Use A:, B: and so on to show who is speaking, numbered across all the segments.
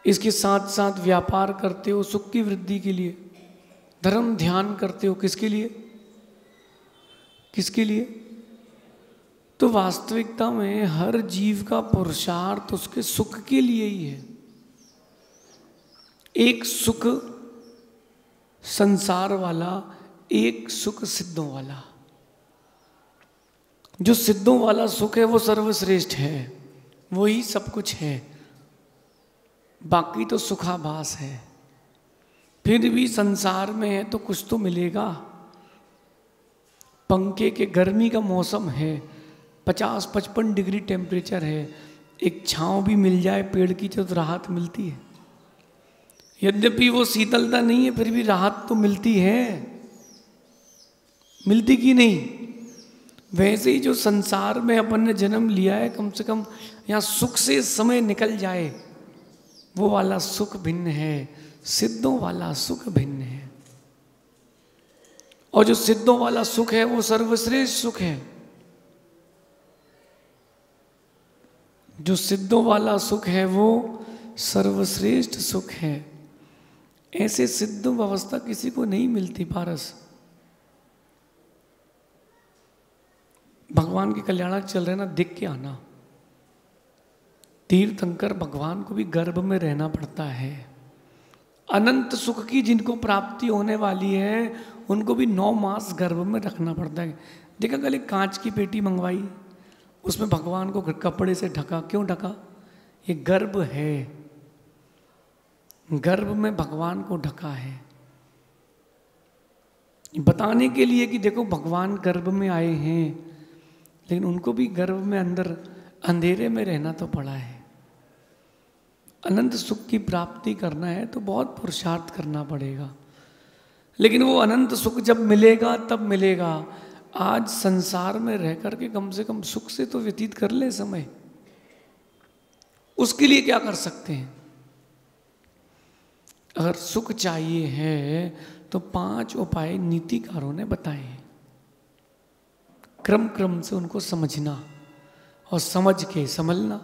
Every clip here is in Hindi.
A: इसके साथ साथ व्यापार करते हो सुख की वृद्धि के लिए, धर्म ध्यान करते हो किसके लिए, किसके लिए? तो वास्तविकता में हर जीव का पुरुषार्थ उसके सुख के लिए ही है। एक सुख संसार वाला, एक सुख सिद्धों वाला। जो सिद्धों वाला सुख है वो सर्वश्रेष्ठ है, वही सब कुछ है, बाकी तो सुखाभास है। फिर भी संसार में है तो कुछ तो मिलेगा। पंखे के गर्मी का मौसम है, 50-55 डिग्री टेम्परेचर है, एक छांव भी मिल जाए पेड़ की तो राहत मिलती है। यद्यपि वो शीतलता नहीं है फिर भी राहत तो मिलती है, मिलती कि नहीं? वैसे ही जो संसार में अपन ने जन्म लिया है, कम से कम यहाँ सुख से समय निकल जाए, वो वाला सुख भिन्न है, सिद्धों वाला सुख भिन्न है। और जो सिद्धों वाला सुख है वो सर्वश्रेष्ठ सुख है। जो सिद्धों वाला सुख है वो सर्वश्रेष्ठ सुख है। ऐसे सिद्ध अवस्था किसी को नहीं मिलती पारस। भगवान के कल्याणक चल रहे ना, दिख के आना। तीर्थंकर भगवान को भी गर्भ में रहना पड़ता है। अनंत सुख की जिनको प्राप्ति होने वाली है उनको भी 9 मास गर्भ में रखना पड़ता है। देखा कल एक कांच की पेटी मंगवाई, उसमें भगवान को कपड़े से ढका। क्यों ढका? ये गर्भ है, गर्भ में भगवान को ढका है, बताने के लिए कि देखो भगवान गर्भ में आए हैं। लेकिन उनको भी गर्भ में अंदर अंधेरे में रहना तो पड़ा है। अनंत सुख की प्राप्ति करना है तो बहुत पुरुषार्थ करना पड़ेगा। लेकिन वो अनंत सुख जब मिलेगा तब मिलेगा। आज संसार में रह करके कम से कम सुख से तो व्यतीत कर ले समय। उसके लिए क्या कर सकते हैं? अगर सुख चाहिए है तो 5 उपाय नीतिकारों ने बताए हैं। क्रम क्रम से उनको समझना और समझ के संभलना।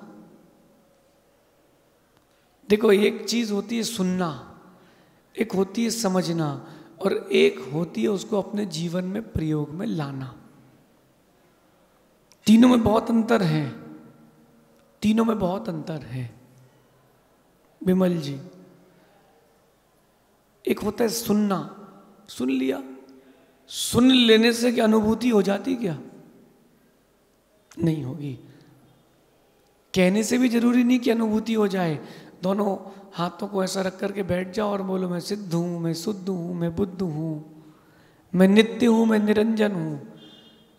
A: देखो, एक चीज होती है सुनना, एक होती है समझना, और एक होती है उसको अपने जीवन में प्रयोग में लाना। तीनों में बहुत अंतर है, तीनों में बहुत अंतर है विमल जी। एक होता है सुनना, सुन लिया, सुन लेने से क्या अनुभूति हो जाती? क्या नहीं होगी। कहने से भी जरूरी नहीं कि अनुभूति हो जाए। दोनों हाथों को ऐसा रख करके बैठ जाओ और बोलो मैं सिद्ध हूं, मैं शुद्ध हूं, मैं बुद्ध हूं, मैं नित्य हूं, मैं निरंजन हूं।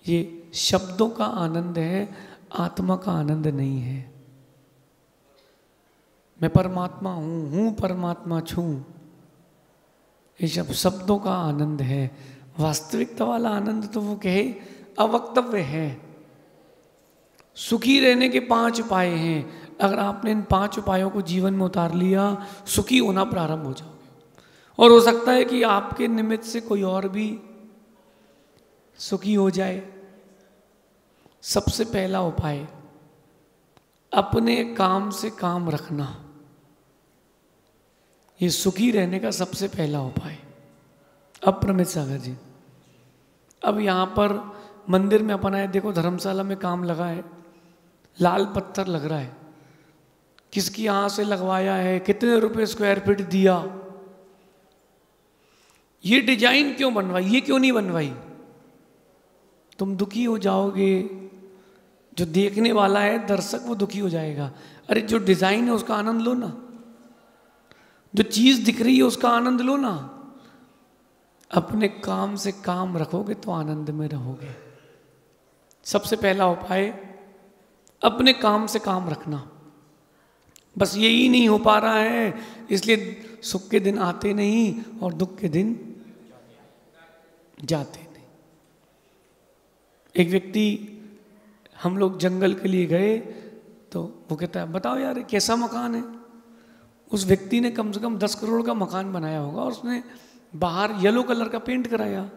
A: ये शब्दों का आनंद है, आत्मा का आनंद नहीं है। मैं परमात्मा हूं परमात्मा छू, ये सब शब्दों का आनंद है। वास्तविकता वाला आनंद तो वो कहे अवक्तव्य है। सुखी रहने के 5 उपाय हैं। अगर आपने इन 5 उपायों को जीवन में उतार लिया, सुखी होना प्रारंभ हो जाओगे। और हो सकता है कि आपके निमित्त से कोई और भी सुखी हो जाए। सबसे पहला उपाय, अपने काम से काम रखना। ये सुखी रहने का सबसे पहला उपाय। अब प्रमित सागर जी, अब यहाँ पर मंदिर में अपन आए, देखो धर्मशाला में काम लगा है, लाल पत्थर लग रहा है, किसकी यहाँ से लगवाया है, कितने रुपए स्क्वायर फीट दिया, ये डिजाइन क्यों बनवाई, ये क्यों नहीं बनवाई? तुम दुखी हो जाओगे, जो देखने वाला है दर्शक वो दुखी हो जाएगा। अरे जो डिजाइन है उसका आनंद लो ना, जो चीज दिख रही है उसका आनंद लो ना। अपने काम से काम रखोगे तो आनंद में रहोगे। सबसे पहला उपाय, अपने काम से काम रखना। बस यही नहीं हो पा रहा है, इसलिए सुख के दिन आते नहीं और दुख के दिन जाते नहीं। एक व्यक्ति, हम लोग जंगल के लिए गए तो वो कहता है बताओ यार कैसा मकान है। उस व्यक्ति ने कम से कम 10 करोड़ का मकान बनाया होगा और उसने बाहर येलो कलर का पेंट कराया।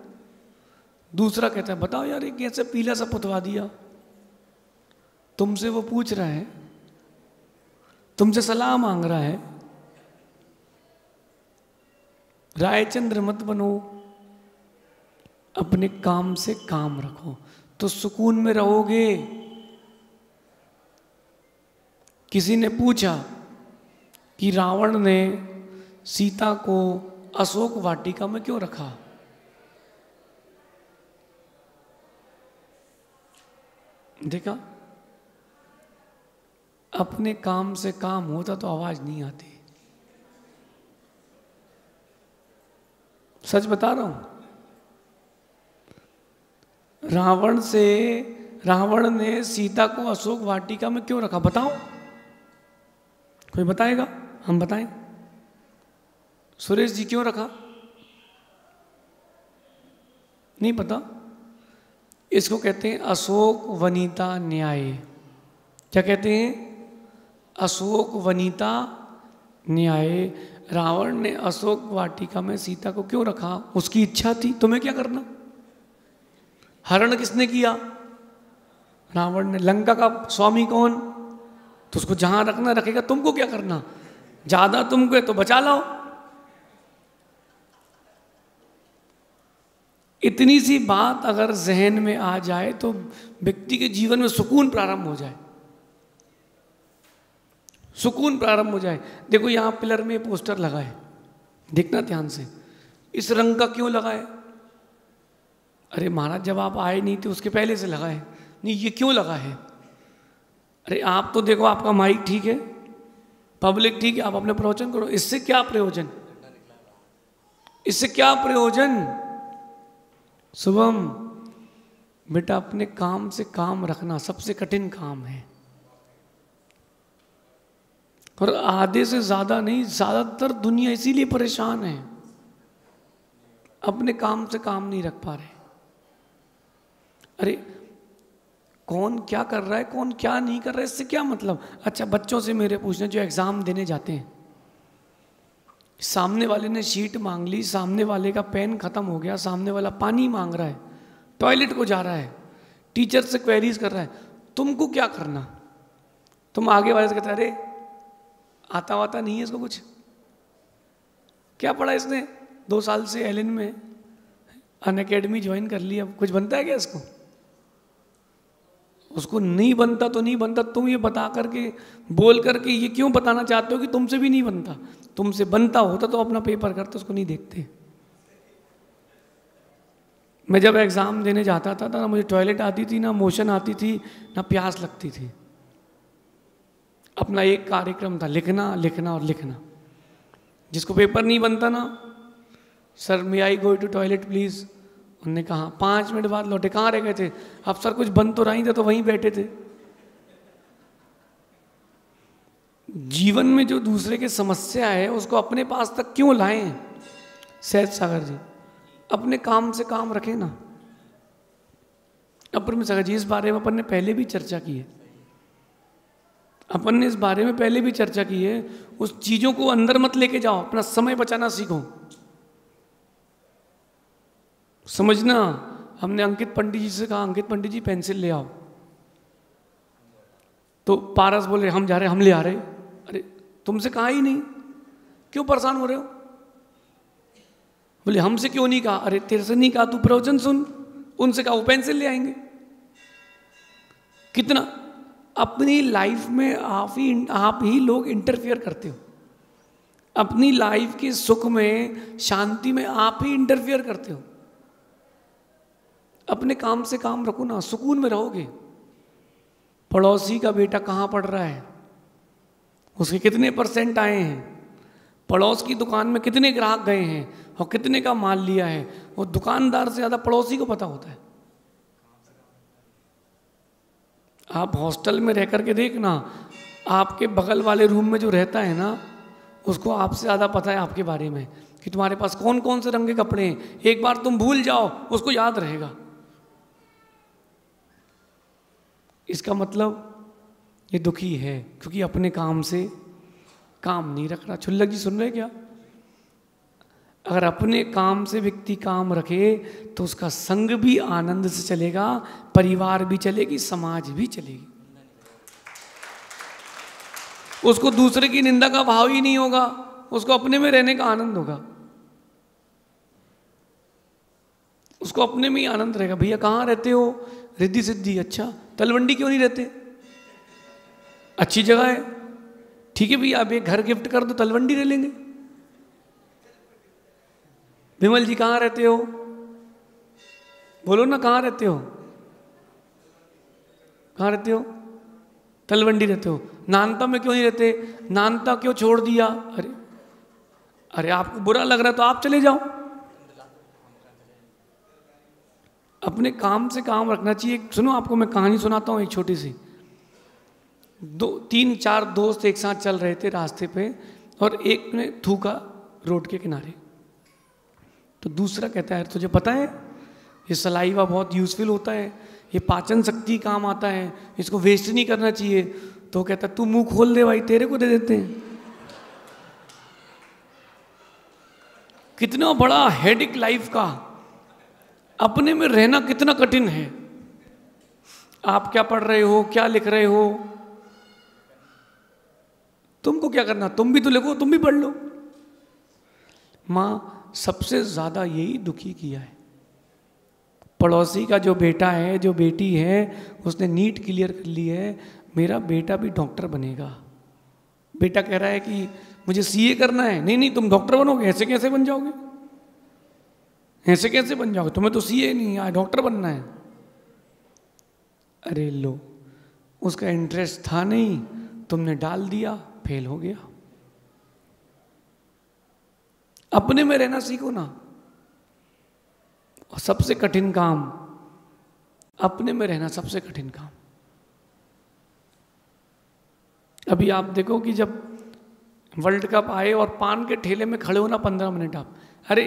A: दूसरा कहता है बताओ यार ये कैसे पीला सा पुतवा दिया। तुमसे वो पूछ रहा है, तुमसे सलाह मांग रहा है रायचंद्र मत बनो, अपने काम से काम रखो तो सुकून में रहोगे। किसी ने पूछा कि रावण ने सीता को अशोक वाटिका में क्यों रखा? देखा, अपने काम से काम होता तो आवाज नहीं आती। सच बता रहा हूं। रावण ने सीता को अशोक वाटिका में क्यों रखा? बताओ, कोई बताएगा? हम बताएं। सुरेश जी क्यों रखा? नहीं पता। इसको कहते हैं अशोक वनिता न्याय। क्या कहते हैं? अशोक वनिता न्याय। रावण ने अशोक वाटिका में सीता को क्यों रखा? उसकी इच्छा थी। तुम्हें क्या करना? हरण किसने किया? रावण ने। लंका का स्वामी कौन? तो उसको जहां रखना रखेगा, तुमको क्या करना? ज्यादा तुमको है तो बचा लाओ। इतनी सी बात अगर जहन में आ जाए तो व्यक्ति के जीवन में सुकून प्रारंभ हो जाए। सुकून प्रारंभ हो जाए। देखो यहां पिलर में पोस्टर लगा है, देखना ध्यान से। इस रंग का क्यों लगा है? अरे महाराज, जब आप आए नहीं थे उसके पहले से लगा है। नहीं, ये क्यों लगा है? अरे आप तो देखो, आपका माइक ठीक है, पब्लिक ठीक है, आप अपने प्रवचन करो। इससे क्या प्रयोजन? इससे क्या प्रयोजन? शुभम बेटा, अपने काम से काम रखना सबसे कठिन काम है, और आधे से ज्यादा नहीं, ज्यादातर दुनिया इसीलिए परेशान है, अपने काम से काम नहीं रख पा रहे। अरे कौन क्या कर रहा है, कौन क्या नहीं कर रहा है, इससे क्या मतलब? अच्छा, बच्चों से मेरे पूछना, जो एग्जाम देने जाते हैं, सामने वाले ने शीट मांग ली, सामने वाले का पेन खत्म हो गया, सामने वाला पानी मांग रहा है, टॉयलेट को जा रहा है, टीचर से क्वेरीज कर रहा है, तुमको क्या करना? तुम आगे वाले से कहते अरे आता वाता नहीं है इसको, कुछ क्या पढ़ा इसने, 2 साल से एलिन में अन अकेडमी ज्वाइन कर ली, अब कुछ बनता है क्या इसको? उसको नहीं बनता तो नहीं बनता। तुम ये बता करके, बोल करके ये क्यों बताना चाहते हो कि तुमसे भी नहीं बनता? तुमसे बनता होता तो अपना पेपर करते, उसको नहीं देखते। मैं जब एग्जाम देने जाता था ना, मुझे टॉयलेट आती थी, ना मोशन आती थी, ना प्यास लगती थी। अपना एक कार्यक्रम था, लिखना लिखना और लिखना। जिसको पेपर नहीं बनता ना, sir may I go to toilet please, उन्होंने कहा 5 मिनट बाद लौटे। कहाँ रह गए थे? अब सर कुछ बन तो रही थे, तो वहीं बैठे थे। जीवन में जो दूसरे की समस्या है उसको अपने पास तक क्यों लाएं? सहज सागर जी, अपने काम से काम रखें ना। अपर में सागर जी, इस बारे में अपन ने पहले भी चर्चा की है, अपन ने इस बारे में पहले भी चर्चा की है। उस चीजों को अंदर मत लेके जाओ, अपना समय बचाना सीखो। समझना, हमने अंकित पंडित जी से कहा, अंकित पंडित जी पेंसिल ले आओ, तो पारस बोले हम जा रहे, हम ले आ रहे। अरे तुमसे कहा ही नहीं, क्यों परेशान हो रहे हो? बोले हमसे क्यों नहीं कहा? अरे तेरे से नहीं कहा, तू प्रवचन सुन। उनसे कहा वो पेंसिल ले आएंगे। कितना अपनी लाइफ में आप ही लोग इंटरफियर करते हो। अपनी लाइफ के सुख में, शांति में आप ही इंटरफियर करते हो। अपने काम से काम रखो ना, सुकून में रहोगे। पड़ोसी का बेटा कहाँ पढ़ रहा है, उसके कितने % आए हैं, पड़ोस की दुकान में कितने ग्राहक गए हैं और कितने का माल लिया है, वो दुकानदार से ज़्यादा पड़ोसी को पता होता है। आप हॉस्टल में रह करके देखना, आपके बगल वाले रूम में जो रहता है ना, उसको आपसे ज़्यादा पता है आपके बारे में कि तुम्हारे पास कौन कौन से रंग के कपड़े हैं। एक बार तुम भूल जाओ, उसको याद रहेगा। इसका मतलब ये दुखी है क्योंकि अपने काम से काम नहीं रख रहा। छुल्लक जी सुन रहे क्या? अगर अपने काम से व्यक्ति काम रखे तो उसका संग भी आनंद से चलेगा, परिवार भी चलेगी, समाज भी चलेगी। उसको दूसरे की निंदा का भाव ही नहीं होगा, उसको अपने में रहने का आनंद होगा। उसको अपने में ही आनंद रहेगा। भैया कहाँ रहते हो? रिद्धि सिद्धि। अच्छा, तलवंडी क्यों नहीं रहते? अच्छी जगह है। ठीक है भैया, आप एक घर गिफ्ट कर दो, तलवंडी रह लेंगे। विमल जी कहाँ रहते हो? बोलो ना, कहाँ रहते हो? कहाँ रहते हो? तलवंडी रहते हो। नानता में क्यों नहीं रहते? नानता क्यों छोड़ दिया? अरे अरे, आपको बुरा लग रहा है तो आप चले जाओ। अपने काम से काम रखना चाहिए। सुनो, आपको मैं कहानी सुनाता हूँ एक छोटी सी। 3-4 दोस्त एक साथ चल रहे थे रास्ते पे, और एक ने थूका रोड के किनारे। तो दूसरा कहता है, तुझे पता है ये सलाइवा बहुत यूजफुल होता है, ये पाचन शक्ति काम आता है, इसको वेस्ट नहीं करना चाहिए। तो कहता तू मुंह खोल दे भाई, तेरे को दे देते हैं। कितना बड़ा हेडिक लाइफ का, अपने में रहना कितना कठिन है। आप क्या पढ़ रहे हो, क्या लिख रहे हो? तुमको क्या करना, तुम भी तो लिखो, तुम भी पढ़ लो। माँ सबसे ज्यादा यही दुखी किया है। पड़ोसी का जो बेटा है, जो बेटी है, उसने नीट क्लियर कर ली है, मेरा बेटा भी डॉक्टर बनेगा। बेटा कह रहा है कि मुझे सीए करना है। नहीं नहीं, तुम डॉक्टर बनोगे। ऐसे कैसे बन जाओगे? ऐसे कैसे बन जाओगे? तुम्हें तो सीए नहीं आया, डॉक्टर बनना है। अरे लो, उसका इंटरेस्ट था नहीं, तुमने डाल दिया, फेल हो गया। अपने में रहना सीखो ना। और सबसे कठिन काम, अपने में रहना सबसे कठिन काम। अभी आप देखो कि जब वर्ल्ड कप आए और पान के ठेले में खड़े हो ना 15 मिनट आप, अरे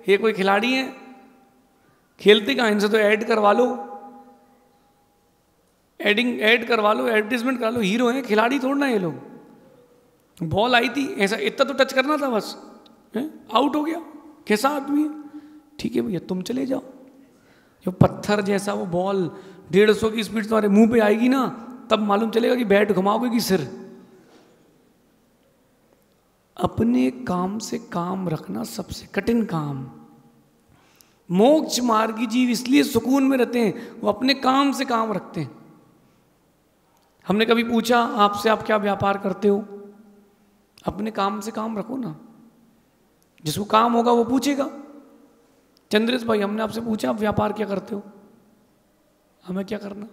A: ये कोई खिलाड़ी है? खेलते कहाँ? इनसे तो ऐड करवा लो, ऐड करवा लो, एडवर्टीजमेंट करा लो। हीरो हैं, खिलाड़ी थोड़ा ना ये लोग। बॉल आई थी, ऐसा इतना तो टच करना था बस, आउट हो गया। कैसा आदमी है? ठीक है भैया, तुम चले जाओ। जो पत्थर जैसा वो बॉल 150 की स्पीड तुम्हारे मुंह पे आएगी ना, तब मालूम चलेगा कि बैट घुमाओगे कि सिर। अपने काम से काम रखना सबसे कठिन काम। मोक्ष मार्गी जीव इसलिए सुकून में रहते हैं, वो अपने काम से काम रखते हैं। हमने कभी पूछा आपसे, आप क्या व्यापार करते हो? अपने काम से काम रखो ना। जिसको काम होगा वो पूछेगा। चंद्रेश भाई, हमने आपसे पूछा आप व्यापार क्या करते हो? हमें क्या करना?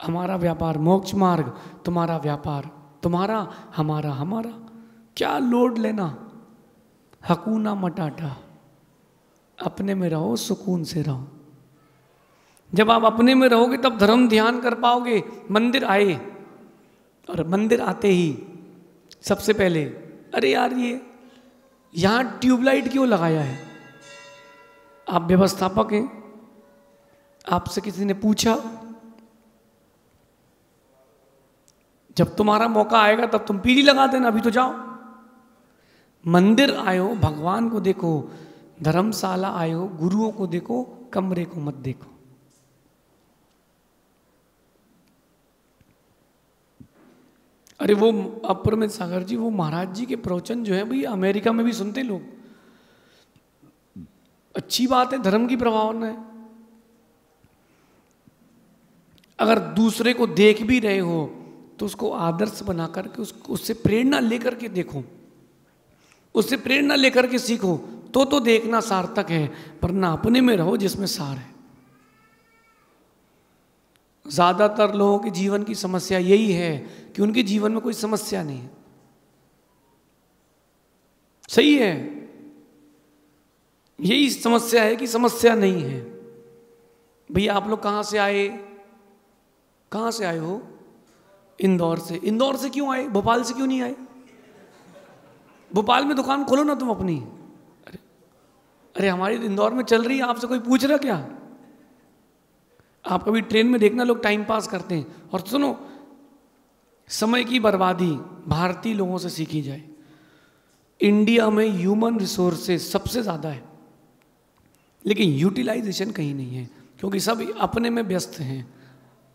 A: हमारा व्यापार मोक्ष मार्ग, तुम्हारा व्यापार तुम्हारा, हमारा हमारा। क्या लोड लेना? हकूना मटाटा। अपने में रहो, सुकून से रहो। जब आप अपने में रहोगे तब धर्म ध्यान कर पाओगे। मंदिर आए, और मंदिर आते ही सबसे पहले, अरे यार ये यहां ट्यूबलाइट क्यों लगाया है? आप व्यवस्थापक हैं, आपसे किसी ने पूछा? जब तुम्हारा मौका आएगा तब तुम पीली लगा देना, अभी तो जाओ। मंदिर आयो, भगवान को देखो। धर्मशाला आयो, गुरुओं को देखो, कमरे को मत देखो। अरे वो अपरमित सागर जी, वो महाराज जी के प्रवचन जो है भाई अमेरिका में भी सुनते लोग। अच्छी बात है, धर्म की प्रभावना है। अगर दूसरे को देख भी रहे हो तो उसको आदर्श बना करके उससे प्रेरणा लेकर के देखो, उससे प्रेरणा लेकर के सीखो, तो देखना सार्थक है। वरना अपने में रहो जिसमें सार है। ज्यादातर लोगों के जीवन की समस्या यही है कि उनके जीवन में कोई समस्या नहीं है। सही है, यही समस्या है कि समस्या नहीं है। भैया आप लोग कहां से आए? कहां से आए हो? इंदौर से। इंदौर से क्यों आए? भोपाल से क्यों नहीं आए? भोपाल में दुकान खोलो ना तुम अपनी। अरे हमारी इंदौर में चल रही है, आपसे कोई पूछ रहा क्या? आप कभी ट्रेन में देखना, लोग टाइम पास करते हैं। और सुनो, समय की बर्बादी भारतीय लोगों से सीखी जाए। इंडिया में ह्यूमन रिसोर्सेज सबसे ज्यादा है, लेकिन यूटिलाइजेशन कहीं नहीं है, क्योंकि सब अपने में व्यस्त हैं,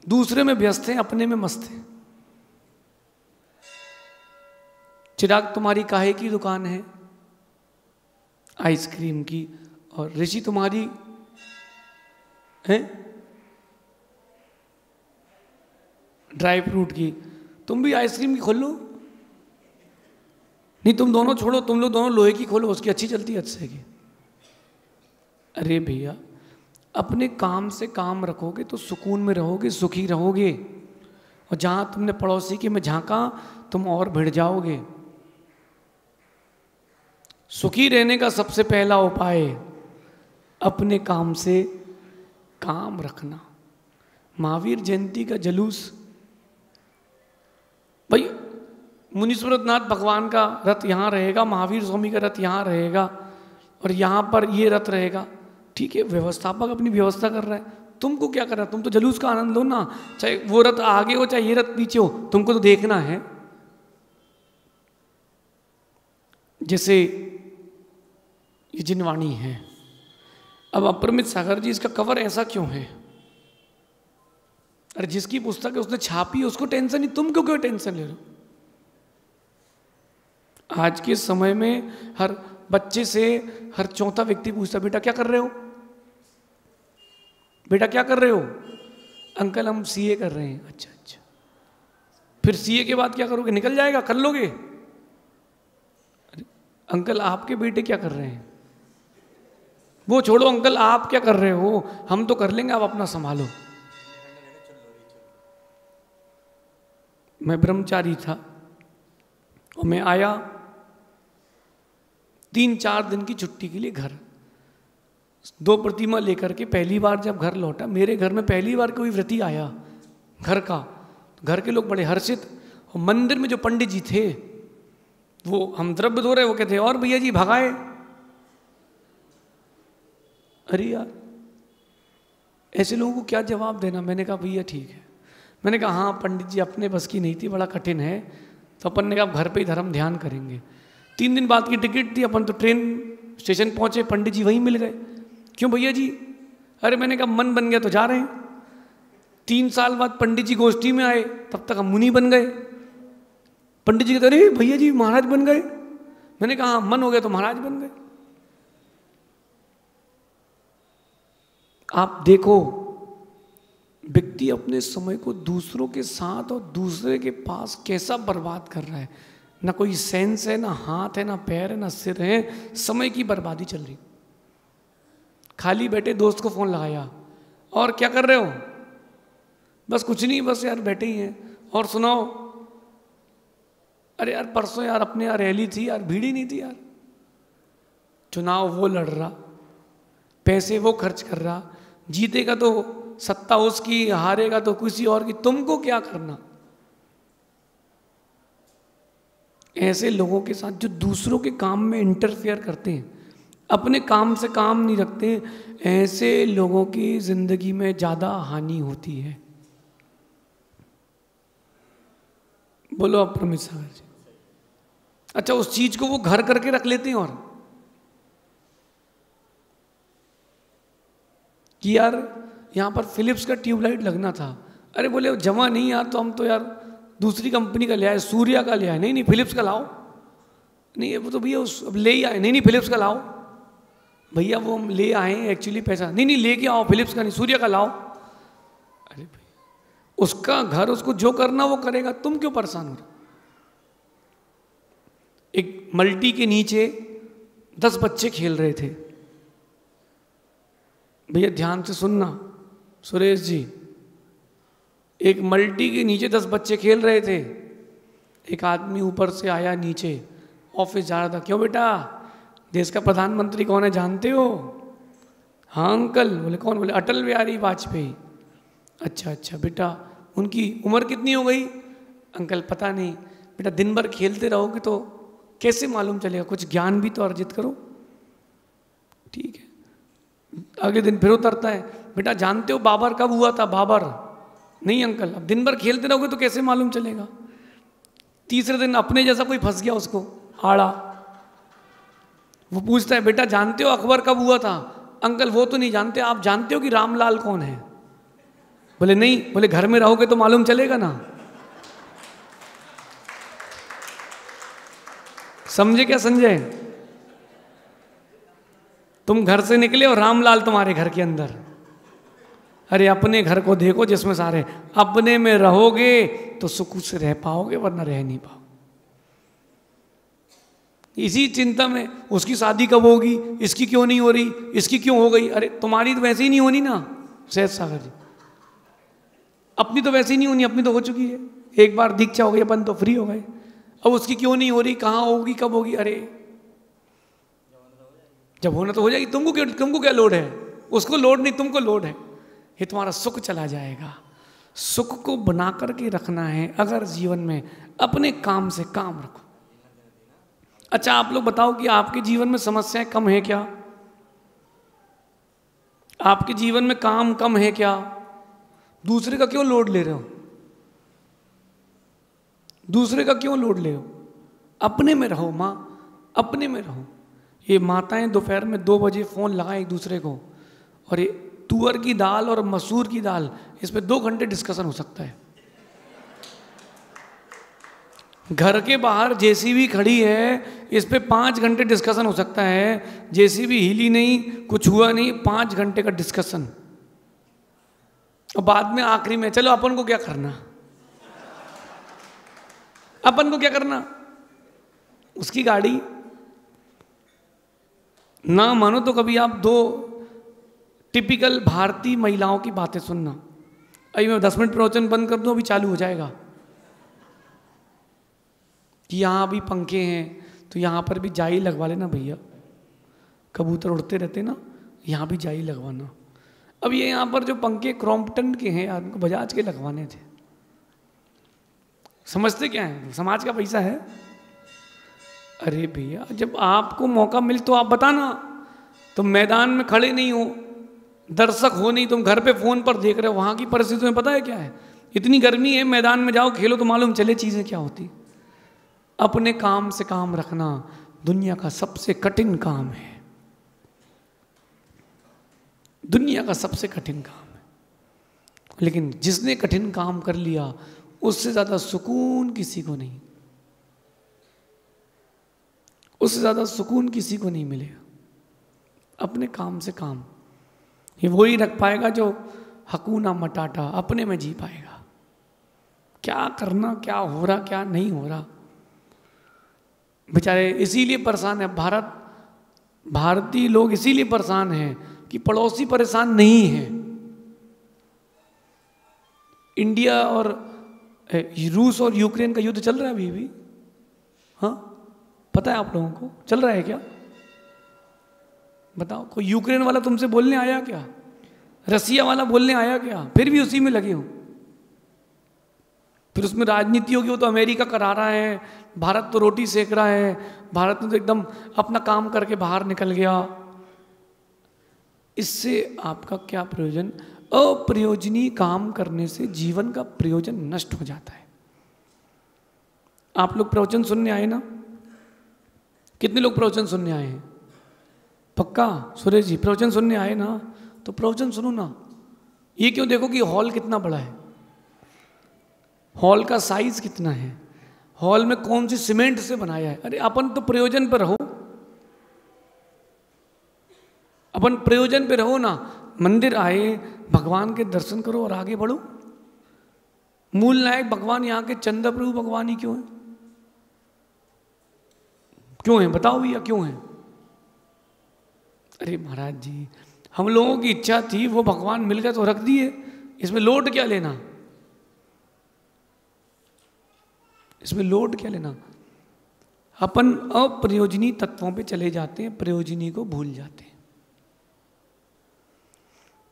A: दूसरे में व्यस्त हैं, अपने में मस्त हैं। चिराग, तुम्हारी काहे की दुकान है? आइसक्रीम की। और ऋषि तुम्हारी है ड्राई फ्रूट की, तुम भी आइसक्रीम की खोल लो। नहीं तुम दोनों छोड़ो, तुम लोग दोनों लोहे की खोलो, उसकी अच्छी चलती है अच्छे की। अरे भैया अपने काम से काम रखोगे तो सुकून में रहोगे, सुखी रहोगे। और जहां तुमने पड़ोसी के में झांका तुम और भिड़ जाओगे। सुखी रहने का सबसे पहला उपाय अपने काम से काम रखना। महावीर जयंती का जुलूस, भाई मुनीश्वरनाथ भगवान का रथ यहाँ रहेगा, महावीर स्वामी का रथ यहाँ रहेगा और यहाँ पर ये रथ रहेगा, ठीक है, व्यवस्थापक अपनी व्यवस्था कर रहा है, तुमको क्या करना, तुम तो जुलूस का आनंद लो ना, चाहे वो रथ आगे हो चाहे ये रथ पीछे हो, तुमको तो देखना है। जैसे ये जिनवाणी है, अब अपरिमित सागर जी, इसका कवर ऐसा क्यों है? अरे जिसकी पुस्तक है उसने छापी, उसको टेंशन नहीं, तुम क्यों टेंशन ले रहे हो? आज के समय में हर बच्चे से हर चौथा व्यक्ति पूछता बेटा क्या कर रहे हो, बेटा क्या कर रहे हो? अंकल हम सीए कर रहे हैं। अच्छा अच्छा, फिर सीए के बाद क्या करोगे? निकल जाएगा, कर लोगे? अरे अंकल आपके बेटे क्या कर रहे हैं? वो छोड़ो अंकल आप क्या कर रहे हो, हम तो कर लेंगे, आप अपना संभालो। मैं ब्रह्मचारी था और मैं आया 3-4 दिन की छुट्टी के लिए घर, 2 प्रतिमा लेकर के पहली बार जब घर लौटा, मेरे घर में पहली बार कोई व्रती आया घर का, तो घर के लोग बड़े हर्षित। और मंदिर में जो पंडित जी थे वो हम द्रव्य धो रहे, वो कहते और भैया जी भगाए। अरे यार ऐसे लोगों को क्या जवाब देना? मैंने कहा भैया ठीक है, मैंने कहा हाँ पंडित जी अपने बस की नहीं थी, बड़ा कठिन है, तो अपन ने कहा घर पे ही धर्म ध्यान करेंगे। 3 दिन बाद की टिकट थी, अपन तो ट्रेन स्टेशन पहुंचे, पंडित जी वहीं मिल गए। क्यों भैया जी? अरे मैंने कहा मन बन गया तो जा रहे हैं। 3 साल बाद पंडित जी गोष्ठी में आए, तब तक हम मुनि बन गए। पंडित जी कहते अरे भैया जी महाराज बन गए। मैंने कहा हाँ मन हो गया तो महाराज बन गए। आप देखो व्यक्ति अपने समय को दूसरों के साथ और दूसरे के पास कैसा बर्बाद कर रहा है। ना कोई सेंस है, ना हाथ है, ना पैर है, ना सिर है, समय की बर्बादी चल रही। खाली बैठे दोस्त को फोन लगाया, और क्या कर रहे हो? बस कुछ नहीं, बस यार बैठे ही हैं। और सुनाओ? अरे यार परसों यार अपने यहाँ रैली थी यार, भीड़ ही नहीं थी यार। चुनाव वो लड़ रहा, पैसे वो खर्च कर रहा, जीतेगा तो सत्ता उसकी, हारेगा तो किसी और की, तुमको क्या करना? ऐसे लोगों के साथ जो दूसरों के काम में इंटरफेयर करते हैं, अपने काम से काम नहीं रखते, ऐसे लोगों की जिंदगी में ज्यादा हानि होती है। बोलो अपरिमित सागर जी। अच्छा उस चीज को वो घर करके रख लेते हैं, और कि यार यहाँ पर फिलिप्स का ट्यूबलाइट लगना था। अरे बोले जमा नहीं यार, तो हम तो यार दूसरी कंपनी का ले आए, सूर्या का ले आए। नहीं नहीं फिलिप्स का लाओ। नहीं वो तो भैया उस अब ले ही आए। नहीं नहीं फिलिप्स का लाओ। भैया वो हम ले आए एक्चुअली पैसा। नहीं नहीं लेके आओ, फिलिप्स का नहीं सूर्या का लाओ। अरे भैया उसका घर, उसको जो करना वो करेगा, तुम क्यों परेशान हो रहे? एक मल्टी के नीचे 10 बच्चे खेल रहे थे। भैया ध्यान से सुनना सुरेश जी, एक मल्टी के नीचे 10 बच्चे खेल रहे थे। एक आदमी ऊपर से आया नीचे, ऑफिस जा रहा था। क्यों बेटा, देश का प्रधानमंत्री कौन है जानते हो? हाँ अंकल। बोले कौन? बोले अटल बिहारी वाजपेयी। अच्छा अच्छा बेटा, उनकी उम्र कितनी हो गई? अंकल पता नहीं। बेटा दिन भर खेलते रहोगे तो कैसे मालूम चलेगा, कुछ ज्ञान भी तो अर्जित करो। ठीक है। अगले दिन फिर उतरता है, बेटा जानते हो बाबर कब हुआ था? बाबर। नहीं अंकल। अब दिन भर खेलते रहोगे तो कैसे मालूम चलेगा? तीसरे दिन अपने जैसा कोई फंस गया उसको आड़ा, वो पूछता है बेटा जानते हो अकबर कब हुआ था? अंकल वो तो नहीं जानते। आप जानते हो कि रामलाल कौन है? बोले नहीं। बोले घर में रहोगे तो मालूम चलेगा ना। समझे क्या संजय? तुम घर से निकले और रामलाल तुम्हारे घर के अंदर। अरे अपने घर को देखो जिसमें सारे, अपने में रहोगे तो सुख से रह पाओगे, वरना रह नहीं पाओगे। इसी चिंता में उसकी शादी कब होगी, इसकी क्यों नहीं हो रही, इसकी क्यों हो गई। अरे तुम्हारी तो वैसे ही नहीं होनी ना सहज सागर जी, अपनी तो वैसे ही नहीं होनी, अपनी तो हो चुकी है, एक बार दीक्षा हो गई, अपन तो फ्री हो गए। अब उसकी क्यों नहीं हो रही, कहाँ होगी, कब होगी। अरे जब होना तो हो जाएगी। तुमको क्या लोड है, उसको लोड नहीं, तुमको लोड है। ये तुम्हारा सुख चला जाएगा। सुख को बना करके रखना है अगर जीवन में, अपने काम से काम रखो। अच्छा आप लोग बताओ कि आपके जीवन में समस्याएं कम है क्या? आपके जीवन में काम कम है क्या? दूसरे का क्यों लोड ले रहे हो? दूसरे का क्यों लोड ले रहे हो? अपने में रहो माँ, अपने में रहो। ये माताएं दोपहर में 2 बजे फोन लगाएं एक दूसरे को, और ये तुअर की दाल और मसूर की दाल, इस पे 2 घंटे डिस्कशन हो सकता है। घर के बाहर जेसीबी खड़ी है, इस पे 5 घंटे डिस्कशन हो सकता है। जेसीबी हिली नहीं, कुछ हुआ नहीं, 5 घंटे का डिस्कशन। और बाद में आखिरी में चलो अपन को क्या करना, अपन को क्या करना। उसकी गाड़ी ना मानो तो कभी आप 2 टिपिकल भारतीय महिलाओं की बातें सुनना। अभी मैं 10 मिनट प्रवचन बंद कर दूं, अभी चालू हो जाएगा कि यहाँ भी पंखे हैं तो यहाँ पर भी जाई लगवा लेना भैया, कबूतर उड़ते रहते ना, यहाँ भी जाई लगवाना। अब ये यहाँ पर जो पंखे क्रॉम्पटन के हैं यार, उनको बजाज के लगवाने थे। समझते क्या है, समाज का पैसा है। अरे भैया जब आपको मौका मिले तो आप बताना। तुम मैदान में खड़े नहीं हो, दर्शक हो नहीं, तुम घर पे फोन पर देख रहे हो। वहाँ की परिस्थिति में पता है क्या है, इतनी गर्मी है, मैदान में जाओ खेलो तो मालूम चले चीज़ें क्या होती। अपने काम से काम रखना दुनिया का सबसे कठिन काम है, दुनिया का सबसे कठिन काम है। लेकिन जिसने कठिन काम कर लिया उससे ज़्यादा सुकून किसी को नहीं, उससे ज़्यादा सुकून किसी को नहीं मिलेगा। अपने काम से काम, ये वही रख पाएगा जो हकूना मटाटा अपने में जी पाएगा। क्या करना, क्या हो रहा, क्या नहीं हो रहा। बेचारे इसीलिए परेशान है भारतीय लोग इसीलिए परेशान हैं कि पड़ोसी परेशान नहीं है। इंडिया और रूस और यूक्रेन का युद्ध चल रहा है अभी भी, हाँ पता है आप लोगों को, चल रहा है क्या? बताओ, कोई यूक्रेन वाला तुमसे बोलने आया क्या? रसिया वाला बोलने आया क्या? फिर भी उसी में लगे हो। फिर उसमें राजनीति होगी, वो तो अमेरिका करा रहा है, भारत तो रोटी सेक रहा है, भारत ने तो एकदम अपना काम करके बाहर निकल गया। इससे आपका क्या प्रयोजन? अप्रयोजनीय काम करने से जीवन का प्रयोजन नष्ट हो जाता है। आप लोग प्रवचन सुनने आए ना? कितने लोग प्रवचन सुनने आए हैं? पक्का? सुरेश जी प्रवचन सुनने आए ना? तो प्रवचन सुनो ना। ये क्यों देखो कि हॉल कितना बड़ा है, हॉल का साइज कितना है, हॉल में कौन सी सीमेंट से बनाया है। अरे अपन तो प्रयोजन पर रहो, अपन प्रयोजन पे रहो ना। मंदिर आए, भगवान के दर्शन करो और आगे बढ़ो। मूल नायक भगवान यहाँ के चंदा प्रभु भगवान ही क्यों है? क्यों है बताओ भैया, क्यों है? अरे महाराज जी, हम लोगों की इच्छा थी, वो भगवान मिल गया तो रख दिए, इसमें लोड क्या लेना, इसमें लोड क्या लेना। अपन अप्रयोजनीय तत्वों पे चले जाते हैं, प्रयोजनीय को भूल जाते हैं।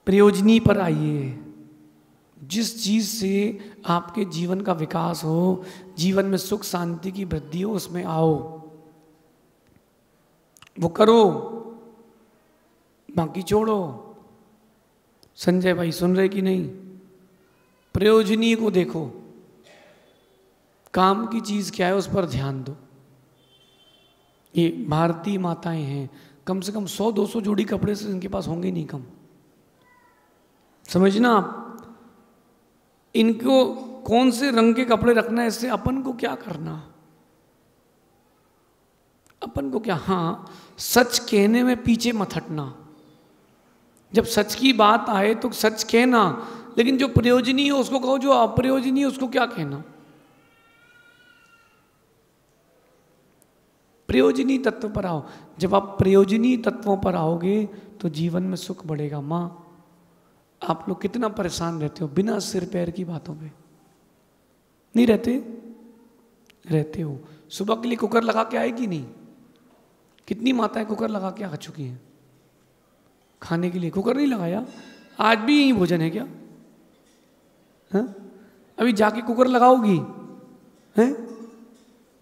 A: प्रयोजनीय पर आइए। जिस चीज से आपके जीवन का विकास हो, जीवन में सुख शांति की वृद्धि हो, उसमें आओ, वो करो, बाकी छोड़ो। संजय भाई सुन रहे कि नहीं? प्रयोजनीय को देखो, काम की चीज क्या है उस पर ध्यान दो। ये भारतीय माताएं हैं, कम से कम 100-200 जोड़ी कपड़े से इनके पास होंगे नहीं कम। समझना आप, इनको कौन से रंग के कपड़े रखना है, इससे अपन को क्या करना। अपन को क्या, हाँ सच कहने में पीछे मत हटना। जब सच की बात आए तो सच कहना, लेकिन जो प्रयोजनीय है उसको कहो, जो अप्रयोजनीय है उसको क्या कहना। प्रयोजनीय तत्व पर आओ। जब आप प्रयोजनीय तत्वों पर आओगे तो जीवन में सुख बढ़ेगा। माँ, आप लोग कितना परेशान रहते हो बिना सिर पैर की बातों पे, नहीं रहते? रहते हो। सुबह के लिए कुकर लगा के आएगी नहीं? कितनी माताएं कुकर लगा के आ चुकी हैं खाने के लिए? कुकर नहीं लगाया? आज भी यही भोजन है क्या? हाँ? अभी जाके कुकर लगाओगी? हैं?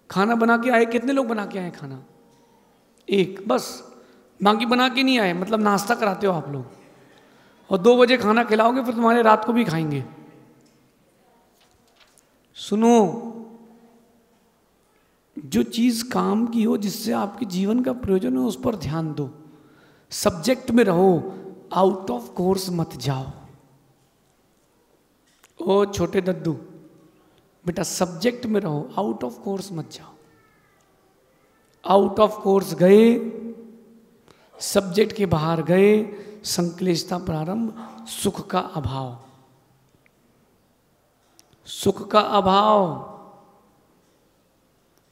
A: खाना बना के आए? कितने लोग बना के आए खाना? एक बस। बाकी बना के नहीं आए, मतलब नाश्ता कराते हो आप लोग, और 2 बजे खाना खिलाओगे, फिर तुम्हारे रात को भी खाएंगे। सुनो, जो चीज काम की हो, जिससे आपके जीवन का प्रयोजन हो, उस पर ध्यान दो। सब्जेक्ट में रहो, आउट ऑफ कोर्स मत जाओ। ओ छोटे दद्दू बेटा, सब्जेक्ट में रहो, आउट ऑफ कोर्स मत जाओ। आउट ऑफ कोर्स गए, सब्जेक्ट के बाहर गए, संक्लेशता प्रारंभ, सुख का अभाव। सुख का अभाव,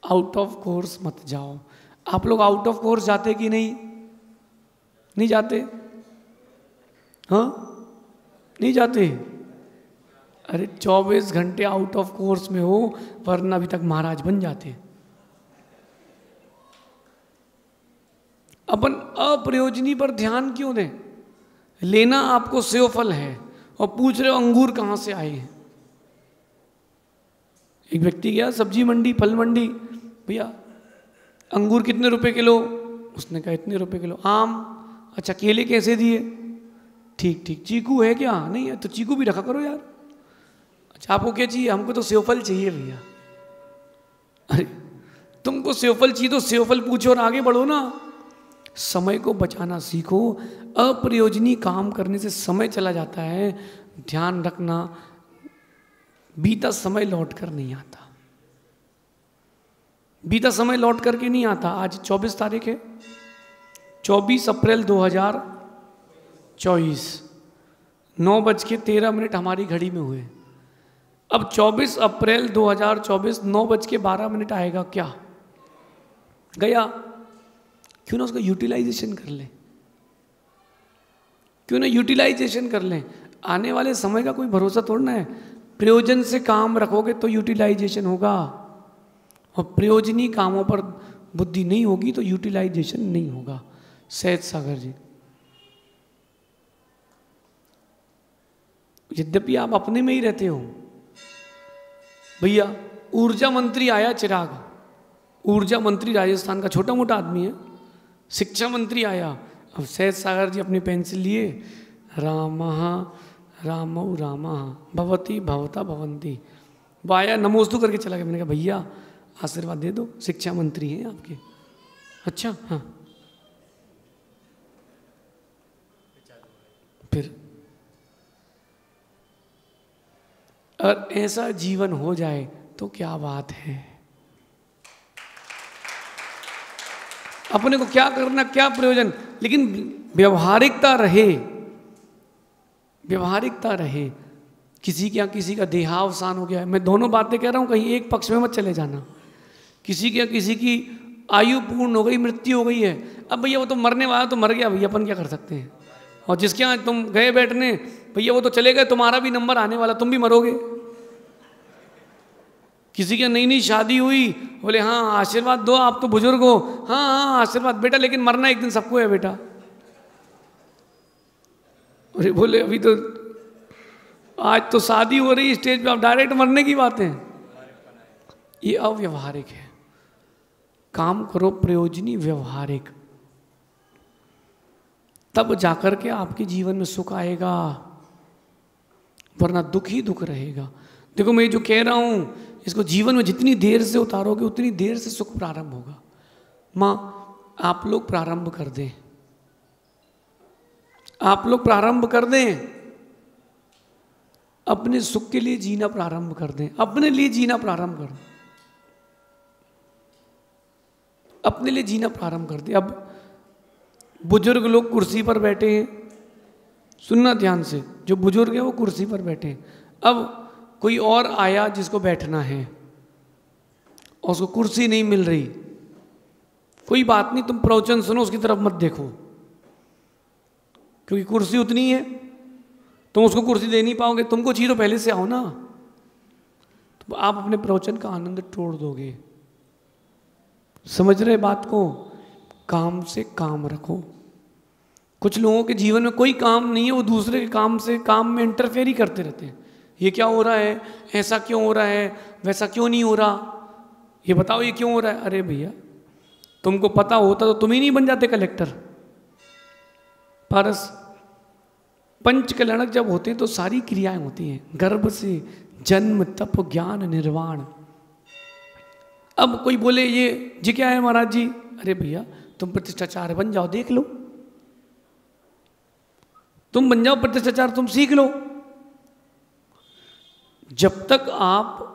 A: आउट ऑफ कोर्स मत जाओ। आप लोग आउट ऑफ कोर्स जाते कि नहीं? नहीं जाते? हाँ, नहीं जाते? अरे 24 घंटे आउट ऑफ कोर्स में हो, वरना अभी तक महाराज बन जाते। अपन अप्रयोजनी पर ध्यान क्यों दें? लेना आपको सेव फल है और पूछ रहे हो अंगूर कहाँ से आए हैं। एक व्यक्ति गया सब्जी मंडी, फल मंडी, भैया अंगूर कितने रुपए किलो? उसने कहा इतने रुपए किलो। आम? अच्छा, केले कैसे दिए? ठीक ठीक। चीकू है क्या? नहीं है। तो चीकू भी रखा करो यार। अच्छा, आपको क्या चाहिए? हमको तो सेवफल चाहिए भैया। अरे तुमको सेवफल चाहिए तो सेवफल पूछो और आगे बढ़ो ना। समय को बचाना सीखो। अप्रयोजनीय काम करने से समय चला जाता है। ध्यान रखना, बीता समय लौट कर नहीं आता। बीता समय लौट करके नहीं आता। आज 24 तारीख है, 24 अप्रैल 2024, 9:13 हमारी घड़ी में हुए। अब 24 अप्रैल 2024 9:12 आएगा क्या? गया। क्यों ना उसका यूटिलाइजेशन कर लें? क्यों ना यूटिलाइजेशन कर लें? आने वाले समय का कोई भरोसा थोड़ा है। प्रयोजन से काम रखोगे तो यूटिलाइजेशन होगा, और प्रयोजनीय कामों पर बुद्धि नहीं होगी तो यूटिलाइजेशन नहीं होगा। सहज सागर जी, यद्यपि आप अपने में ही रहते हो भैया। ऊर्जा मंत्री आया चिराग, ऊर्जा मंत्री राजस्थान का छोटा मोटा आदमी है। शिक्षा मंत्री आया, अब सहज सागर जी अपनी पेंसिल लिए, रामः रामौ रामः भवती भवता भवंती, वाया नमोस्तु करके चला गया। मैंने कहा भैया आशीर्वाद दे दो, शिक्षा मंत्री हैं आपके। अच्छा हाँ, फिर अगर ऐसा जीवन हो जाए तो क्या बात है। अपने को क्या करना, क्या प्रयोजन, लेकिन व्यवहारिकता रहे, व्यवहारिकता रहे। किसी के यहाँ किसी का देहावसान हो गया है, मैं दोनों बातें कह रहा हूँ, कहीं एक पक्ष में मत चले जाना। किसी के यहाँ किसी की आयु पूर्ण हो गई, मृत्यु हो गई है, अब भैया वो तो मरने वाला तो मर गया भैया, अपन क्या कर सकते हैं। और जिसके यहाँ तुम गए बैठने, भैया वो तो चले गए, तुम्हारा भी नंबर आने वाला, तुम भी मरोगे। किसी की नई नई शादी हुई, बोले हाँ आशीर्वाद दो, आप तो बुजुर्ग हो, हाँ हाँ आशीर्वाद बेटा, लेकिन मरना एक दिन सबको है बेटा। अरे बोले अभी तो आज तो शादी हो रही स्टेज पे, आप डायरेक्ट मरने की बात है। ये अव्यवहारिक है। काम करो प्रयोजनी, व्यवहारिक, तब जाकर के आपके जीवन में सुख आएगा, वरना दुख ही दुख रहेगा। देखो मैं जो कह रहा हूं, इसको जीवन में जितनी देर से उतारोगे उतनी देर से सुख प्रारंभ होगा। माँ आप लोग प्रारंभ कर दें, आप लोग प्रारंभ कर दें, अपने सुख के लिए जीना प्रारंभ कर दें, अपने लिए जीना प्रारंभ कर दें। अपने लिए जीना प्रारंभ कर दे। अब बुजुर्ग लोग कुर्सी पर बैठे हैं, सुनना ध्यान से, जो बुजुर्ग है वो कुर्सी पर बैठे हैं। अब कोई और आया जिसको बैठना है और उसको कुर्सी नहीं मिल रही, कोई बात नहीं, तुम प्रवचन सुनो, उसकी तरफ मत देखो, क्योंकि कुर्सी उतनी है, तुम उसको कुर्सी दे नहीं पाओगे, तुमको चाहिए तो पहले से आओ ना। तो आप अपने प्रवचन का आनंद तोड़ दोगे। समझ रहे बात को? काम से काम रखो। कुछ लोगों के जीवन में कोई काम नहीं है, वो दूसरे के काम में इंटरफेयर ही करते रहते हैं। ये क्या हो रहा है, ऐसा क्यों हो रहा है, वैसा क्यों नहीं हो रहा, ये बताओ ये क्यों हो रहा है। अरे भैया, तुमको पता होता तो तुम ही नहीं बन जाते कलेक्टर। पारस, पंच कल्याणक जब होते हैं तो सारी क्रियाएं होती हैं, गर्भ से जन्म, तप, ज्ञान, निर्वाण। अब कोई बोले ये क्या है महाराज जी, अरे भैया तुम प्रतिष्ठाचार्य बन जाओ, देख लो, तुम बन जाओ प्रतिष्ठाचार्य, तुम सीख लो। जब तक आप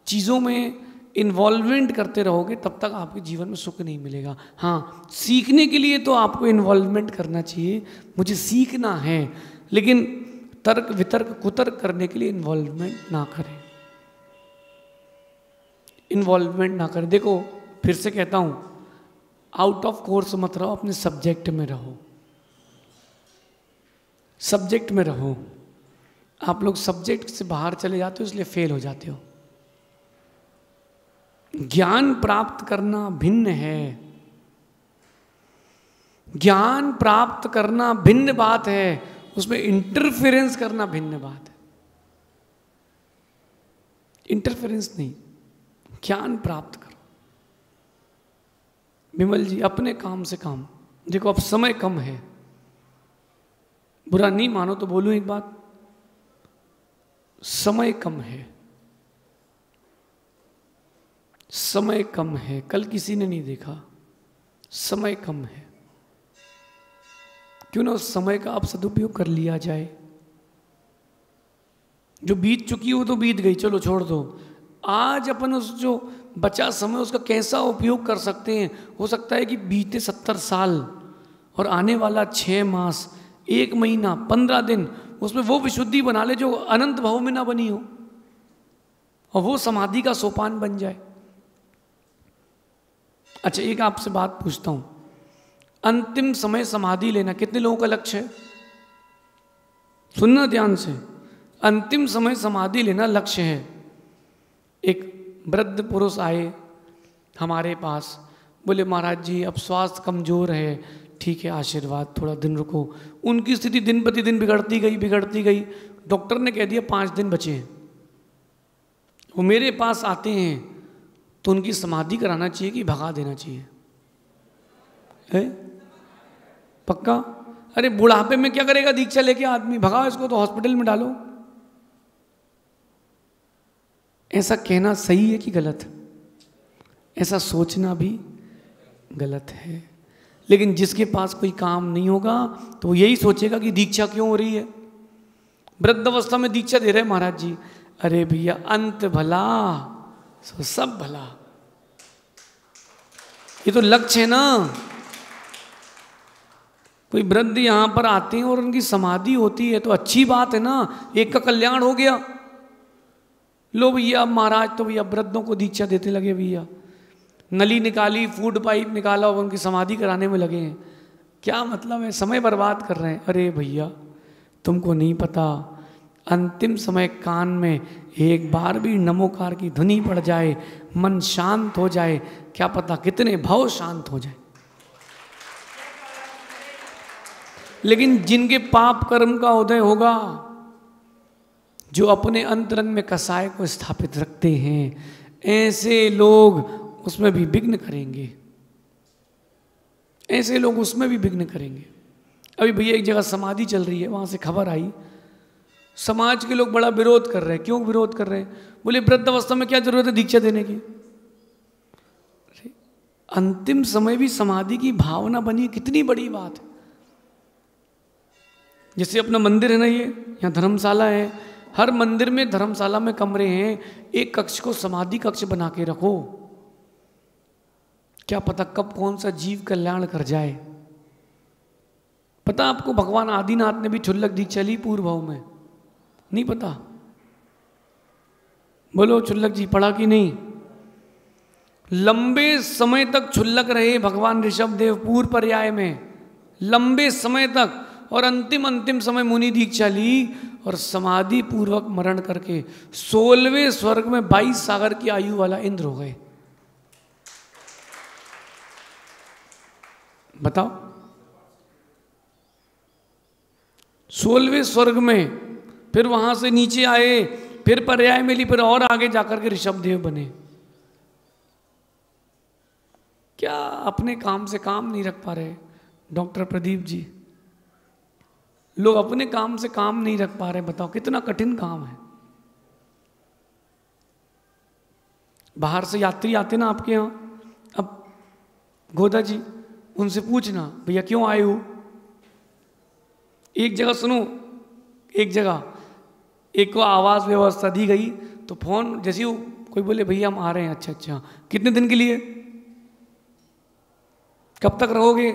A: चीज़ों में इन्वॉल्वमेंट करते रहोगे तब तक आपके जीवन में सुख नहीं मिलेगा। हाँ, सीखने के लिए तो आपको इन्वॉल्वमेंट करना चाहिए, मुझे सीखना है, लेकिन तर्क वितर्क कुतर्क करने के लिए इन्वॉल्वमेंट ना करें, इन्वॉल्वमेंट ना करें। देखो फिर से कहता हूँ, आउट ऑफ कोर्स मत रहो, अपने सब्जेक्ट में रहो, सब्जेक्ट में रहो। आप लोग सब्जेक्ट से बाहर चले जाते हो इसलिए फेल हो जाते हो। ज्ञान प्राप्त करना भिन्न है, ज्ञान प्राप्त करना भिन्न बात है, उसमें इंटरफेरेंस करना भिन्न बात है। इंटरफेरेंस नहीं, ज्ञान प्राप्त करो। विमल जी, अपने काम से काम। देखो अब समय कम है, बुरा नहीं मानो तो बोलूं एक बात, समय कम है, समय कम है। कल किसी ने नहीं देखा, समय कम है, क्यों ना उस समय का आप सदुपयोग कर लिया जाए। जो बीत चुकी हो तो बीत गई, चलो छोड़ दो। आज अपन उस जो बचा समय उसका कैसा उपयोग कर सकते हैं। हो सकता है कि बीते 70 साल और आने वाला 6 मास, 1 महीना, 15 दिन, उसमें वो विशुद्धि बना ले जो अनंत भाव में ना बनी हो, और वो समाधि का सोपान बन जाए। अच्छा, एक आपसे बात पूछता हूं, अंतिम समय समाधि लेना कितने लोगों का लक्ष्य है? सुनना ध्यान से, अंतिम समय समाधि लेना लक्ष्य है। एक वृद्ध पुरुष आए हमारे पास, बोले महाराज जी अब स्वास्थ्य कमजोर है, ठीक है आशीर्वाद, थोड़ा दिन रुको। उनकी स्थिति दिन प्रतिदिन बिगड़ती गई। डॉक्टर ने कह दिया 5 दिन बचे हैं। वो मेरे पास आते हैं तो उनकी समाधि कराना चाहिए कि भगा देना चाहिए? है पक्का? अरे बुढ़ापे में क्या करेगा दीक्षा लेके आदमी, भगाओ इसको तो हॉस्पिटल में डालो। ऐसा कहना सही है कि गलत? ऐसा सोचना भी गलत है। लेकिन जिसके पास कोई काम नहीं होगा तो वो यही सोचेगा कि दीक्षा क्यों हो रही है, वृद्धावस्था में दीक्षा दे रहे महाराज जी। अरे भैया, अंत भला सो सब भला, ये तो लक्ष्य है ना। कोई वृद्ध यहां पर आते हैं और उनकी समाधि होती है तो अच्छी बात है ना, एक का कल्याण हो गया। लो भैया, महाराज तो भैया वृद्धों को दीक्षा देते लगे, भैया नली निकाली, फूड पाइप निकाला और उनकी समाधि कराने में लगे हैं। क्या मतलब है, समय बर्बाद कर रहे हैं। अरे भैया तुमको नहीं पता, अंतिम समय कान में एक बार भी नमोकार की ध्वनि पड़ जाए, मन शांत हो जाए, क्या पता कितने भाव शांत हो जाए। लेकिन जिनके पाप कर्म का उदय होगा, जो अपने अंतरंग में कसाय को स्थापित रखते हैं, ऐसे लोग उसमें भी विघ्न करेंगे, ऐसे लोग उसमें भी विघ्न करेंगे। अभी भैया एक जगह समाधि चल रही है, वहां से खबर आई, समाज के लोग बड़ा विरोध कर रहे हैं। क्यों विरोध कर रहे हैं? बोले वृद्धावस्था में क्या जरूरत है दीक्षा देने की। अंतिम समय भी समाधि की भावना बनी, कितनी बड़ी बात है। जैसे अपना मंदिर है ना, ये यहाँ धर्मशाला है, हर मंदिर में धर्मशाला में कमरे हैं, एक कक्ष को समाधि कक्ष बना के रखो। क्या पता कब कौन सा जीव कल्याण कर जाए। पता आपको भगवान आदिनाथ ने भी क्षुल्लक दीक्षा ली पूर्व भाव में? नहीं पता? बोलो क्षुल्लक जी पढ़ा कि नहीं? लंबे समय तक क्षुल्लक रहे भगवान ऋषभदेव पूर्व पर्याय में, लंबे समय तक, और अंतिम समय मुनि दीक्षा ली और समाधि पूर्वक मरण करके 16वें स्वर्ग में 22 सागर की आयु वाला इंद्र हो गए। बताओ, 16वें स्वर्ग में, फिर वहां से नीचे आए, फिर पर्याय मिली, फिर और आगे जाकर के ऋषभदेव बने। क्या अपने काम से काम नहीं रख पा रहे डॉक्टर प्रदीप जी? लोग अपने काम से काम नहीं रख पा रहे, बताओ कितना कठिन काम है। बाहर से यात्री आते ना आपके यहाँ, अब गोदा जी उनसे पूछना भैया क्यों आए हो। एक जगह सुनो, एक जगह एक को आवास व्यवस्था दी गई तो फोन जैसे ही कोई बोले भैया हम आ रहे हैं, अच्छा अच्छा कितने दिन के लिए, कब तक रहोगे,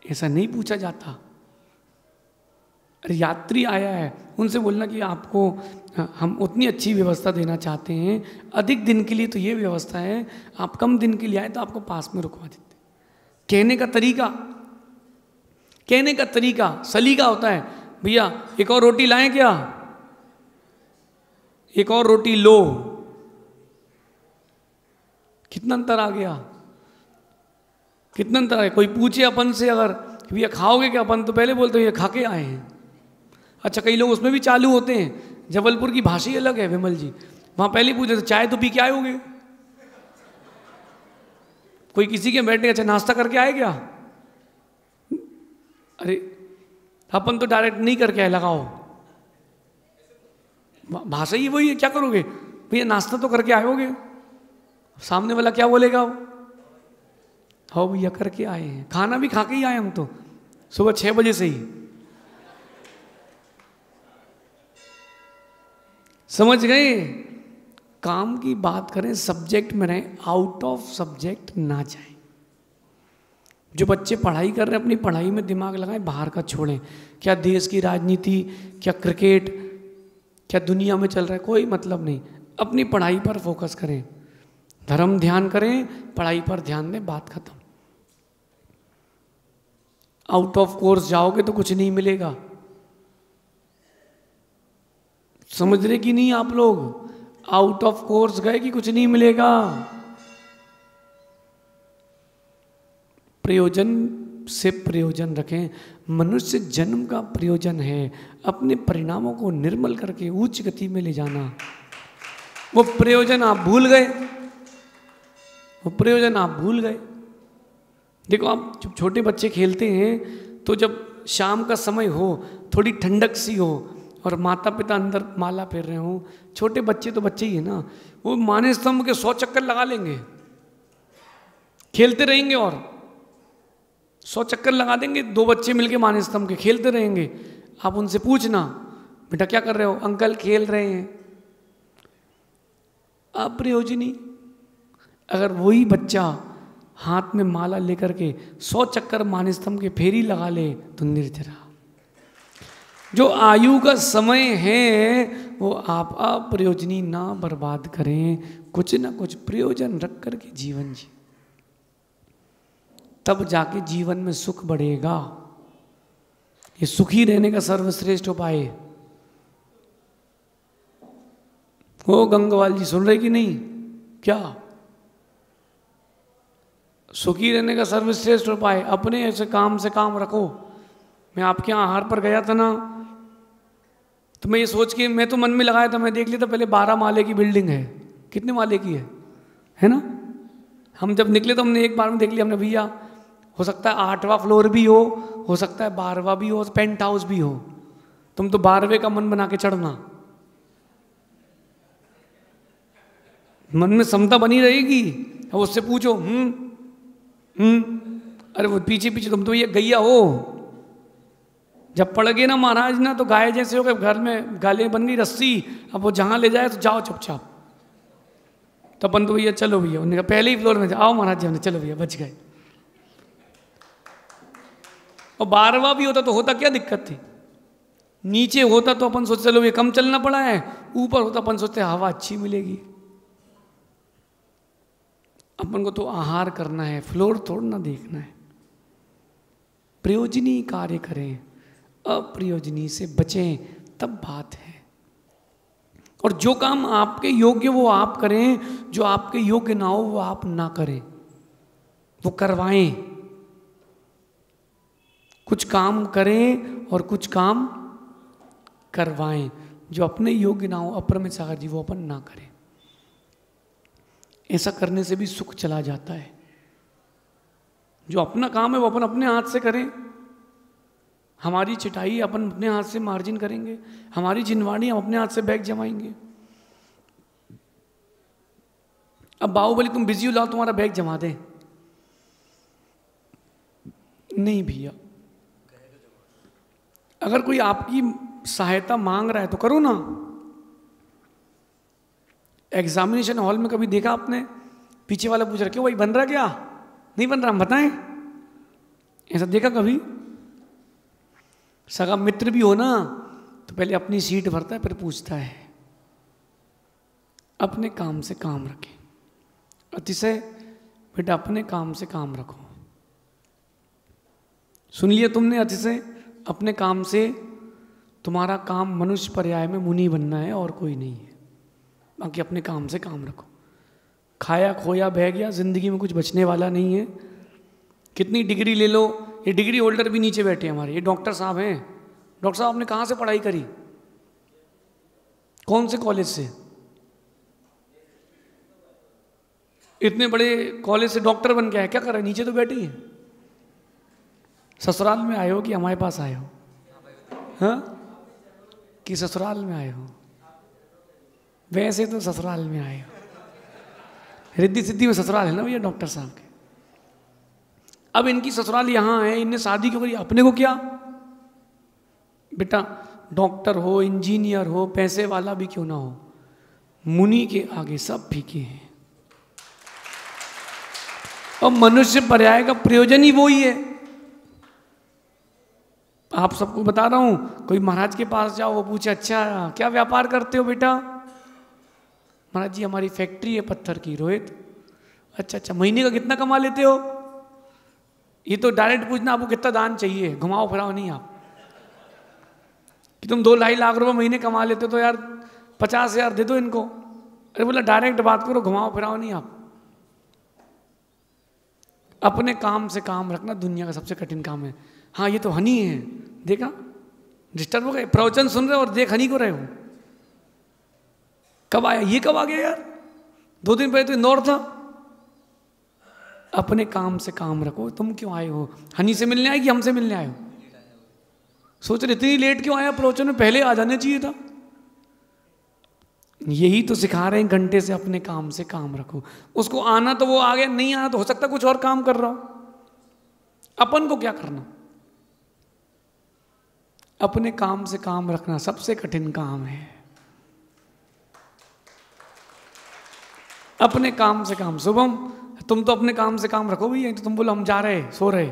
A: ऐसा नहीं पूछा जाता। अरे यात्री आया है, उनसे बोलना कि आपको हम उतनी अच्छी व्यवस्था देना चाहते हैं, अधिक दिन के लिए तो ये व्यवस्था है, आप कम दिन के लिए आए तो आपको पास में रुकवा देते। कहने का तरीका सलीका होता है। भैया एक और रोटी लाएं क्या, एक और रोटी लो। कितना अंतर आ गया, कितना अंतर है। कोई पूछे अपन से अगर भैया खाओगे क्या, अपन तो पहले बोलते हैं खा के आए हैं। अच्छा कई लोग उसमें भी चालू होते हैं, जबलपुर की भाषा ही अलग है विमल जी, वहां पहले पूछे तो चाय तो पी के आए होगे। कोई किसी के बैठने, अच्छा नाश्ता करके आए क्या, अरे अपन तो डायरेक्ट नहीं करके आए, लगाओ। भाषा ही वही है, क्या करोगे भैया नाश्ता तो करके आए होगे, सामने वाला क्या बोलेगा, हाँ भैया करके आए हैं, खाना भी खा के ही आए हम तो सुबह 6 बजे से ही। समझ गए? काम की बात करें, सब्जेक्ट में रहें, आउट ऑफ सब्जेक्ट ना जाए। जो बच्चे पढ़ाई कर रहे हैं अपनी पढ़ाई में दिमाग लगाएं, बाहर का छोड़ें। क्या देश की राजनीति, क्या क्रिकेट, क्या दुनिया में चल रहा है, कोई मतलब नहीं। अपनी पढ़ाई पर फोकस करें, धर्म ध्यान करें, पढ़ाई पर ध्यान दें, बात खत्म। आउट ऑफ कोर्स जाओगे तो कुछ नहीं मिलेगा। समझ रहे कि नहीं आप लोग? आउट ऑफ कोर्स गए कि कुछ नहीं मिलेगा। प्रयोजन से प्रयोजन रखें। मनुष्य जन्म का प्रयोजन है अपने परिणामों को निर्मल करके उच्च गति में ले जाना। वो प्रयोजन आप भूल गए, वो प्रयोजन आप भूल गए। देखो आप जब छोटे बच्चे खेलते हैं तो जब शाम का समय हो, थोड़ी ठंडक सी हो और माता पिता अंदर माला फेर रहे हो, छोटे बच्चे तो बच्चे ही है ना, वो माने स्तंभ के 100 चक्कर लगा लेंगे, खेलते रहेंगे और 100 चक्कर लगा देंगे। 2 बच्चे मिलके माने स्तंभ के खेलते रहेंगे। आप उनसे पूछना बेटा क्या कर रहे हो, अंकल खेल रहे हैं। अप्रयोजनी। अगर वही बच्चा हाथ में माला लेकर के 100 चक्कर माने स्तंभ के फेरी लगा ले तो निर्जरा। जो आयु का समय है वो आप अप्रयोजनी ना बर्बाद करें, कुछ ना कुछ प्रयोजन रख करके जीवन जी, तब जाके जीवन में सुख बढ़ेगा। ये सुखी रहने का सर्वश्रेष्ठ उपाय है। हो गंगवाल जी सुन रहे कि नहीं? क्या सुखी रहने का सर्वश्रेष्ठ उपाय? अपने ऐसे काम से काम रखो। मैं आपके यहाँ आहार पर गया था ना, तो मैं ये सोच के, मैं तो मन में लगाया था, मैं देख लिया था पहले 12 माले की बिल्डिंग है। कितने माले की है ना? हम जब निकले तो हमने एक बार में देख लिया, हमने भैया हो सकता है 8वां फ्लोर भी हो सकता है 12वां भी हो, पेंट हाउस भी हो। तुम तो 12वें का मन बना के चढ़ना, मन में समता बनी रहेगी। अब उससे पूछो अरे वो पीछे पीछे तुम तो ये गैया हो, जब पड़ गए ना महाराज ना तो गाय जैसे हो गए, घर में गालें बन गई रस्सी, अब वो जहां ले जाए तो जाओ चुपचाप। तो अपन तो भैया चलो भैया, उन्होंने कहा पहले ही फ्लोर में आओ महाराज जी, हमने चलो भैया बच गए। और 12वां भी होता तो होता क्या दिक्कत थी, नीचे होता तो अपन सोचते चलो ये कम चलना पड़ा है, ऊपर होता अपन सोचते हवा अच्छी मिलेगी। अपन को तो आहार करना है, फ्लोर तोड़ना देखना है। प्रयोजनीय कार्य करें, अप्रयोजनीय से बचें, तब बात है। और जो काम आपके योग्य वो आप करें, जो आपके योग्य ना हो वो आप ना करें, वो करवाएं। कुछ काम करें और कुछ काम करवाएं, जो अपने योग्य ना हो अप्रमित सागर जी वो अपन ना करें। ऐसा करने से भी सुख चला जाता है। जो अपना काम है वो अपन अपने हाथ से करें। हमारी चिटाई अपन अपने हाथ से मार्जिन करेंगे, हमारी जिनवाड़ी हम अपने हाथ से बैग जमाएंगे। अब बाहुबली तुम बिजी हो लाओ तुम्हारा बैग जमा दे, नहीं भैया। अगर कोई आपकी सहायता मांग रहा है तो करो ना। एग्जामिनेशन हॉल में कभी देखा आपने, पीछे वाला पूछ रहा क्यों भाई बन रहा क्या, नहीं बन रहा, हम बताएं, ऐसा देखा कभी? सगा मित्र भी हो ना तो पहले अपनी सीट भरता है फिर पूछता है। अपने काम से काम रखें, अतिशय बेटा अपने काम से काम रखो। सुन लिया तुमने, अतिशय अपने काम से। तुम्हारा काम मनुष्य पर्याय में मुनि बनना है और कोई नहीं है। बाकी अपने काम से काम रखो। खाया खोया बह गया, जिंदगी में कुछ बचने वाला नहीं है। कितनी डिग्री ले लो, ये डिग्री होल्डर भी नीचे बैठे हैं हमारे, ये डॉक्टर साहब हैं। डॉक्टर साहब आपने कहाँ से पढ़ाई करी, कौन से कॉलेज से? इतने बड़े कॉलेज से डॉक्टर बन गया है, क्या कर रहे हैं? नीचे तो बैठे हैं। ससुराल में आए हो कि हमारे पास आए हो? हाँ, कि ससुराल में आए हो? वैसे तो ससुराल में आए हो, रिद्धि सिद्धि में ससुराल है ना भैया डॉक्टर साहब के। अब इनकी ससुराल यहाँ है, इनने शादी क्यों करी? अपने को क्या बेटा, डॉक्टर हो, इंजीनियर हो, पैसे वाला भी क्यों ना हो, मुनि के आगे सब फीके हैं। और मनुष्य पर्याय का प्रयोजन ही वो ही है। आप सबको बता रहा हूं, कोई महाराज के पास जाओ, वो पूछे अच्छा क्या व्यापार करते हो बेटा? महाराज जी हमारी फैक्ट्री है पत्थर की। रोहित अच्छा अच्छा, महीने का कितना कमा लेते हो? ये तो डायरेक्ट पूछना आपको कितना दान चाहिए, घुमाओ फिराओ नहीं आप कि तुम 2-2.5 लाख रुपए महीने कमा लेते हो तो यार 50,000 दे दो इनको। अरे बोला डायरेक्ट बात करो, घुमाओ फिराओ नहीं आप। अपने काम से काम रखना दुनिया का सबसे कठिन काम है। हाँ ये तो हनी है, देखा डिस्टर्ब हो गए, प्रवचन सुन रहे हो और देख हनी को रहे हो। कब आया ये, कब आ गया यार? 2 दिन पहले तो इंदौर था। अपने काम से काम रखो। तुम क्यों आए हो? हनी से मिलने आए कि हमसे मिलने आए हो? सोच रहे इतनी लेट क्यों आया प्रवचन में, पहले आ जाना चाहिए था। यही तो सिखा रहे हैं घंटे से, अपने काम से काम रखो। उसको आना तो वो आ गया, नहीं आना तो हो सकता कुछ और काम कर रहा हो। अपन को क्या करना? अपने काम से काम रखना सबसे कठिन काम है। अपने काम से काम। शुभम तुम तो अपने काम से काम रखो भैया, तो तुम बोलो हम जा रहे सो रहे,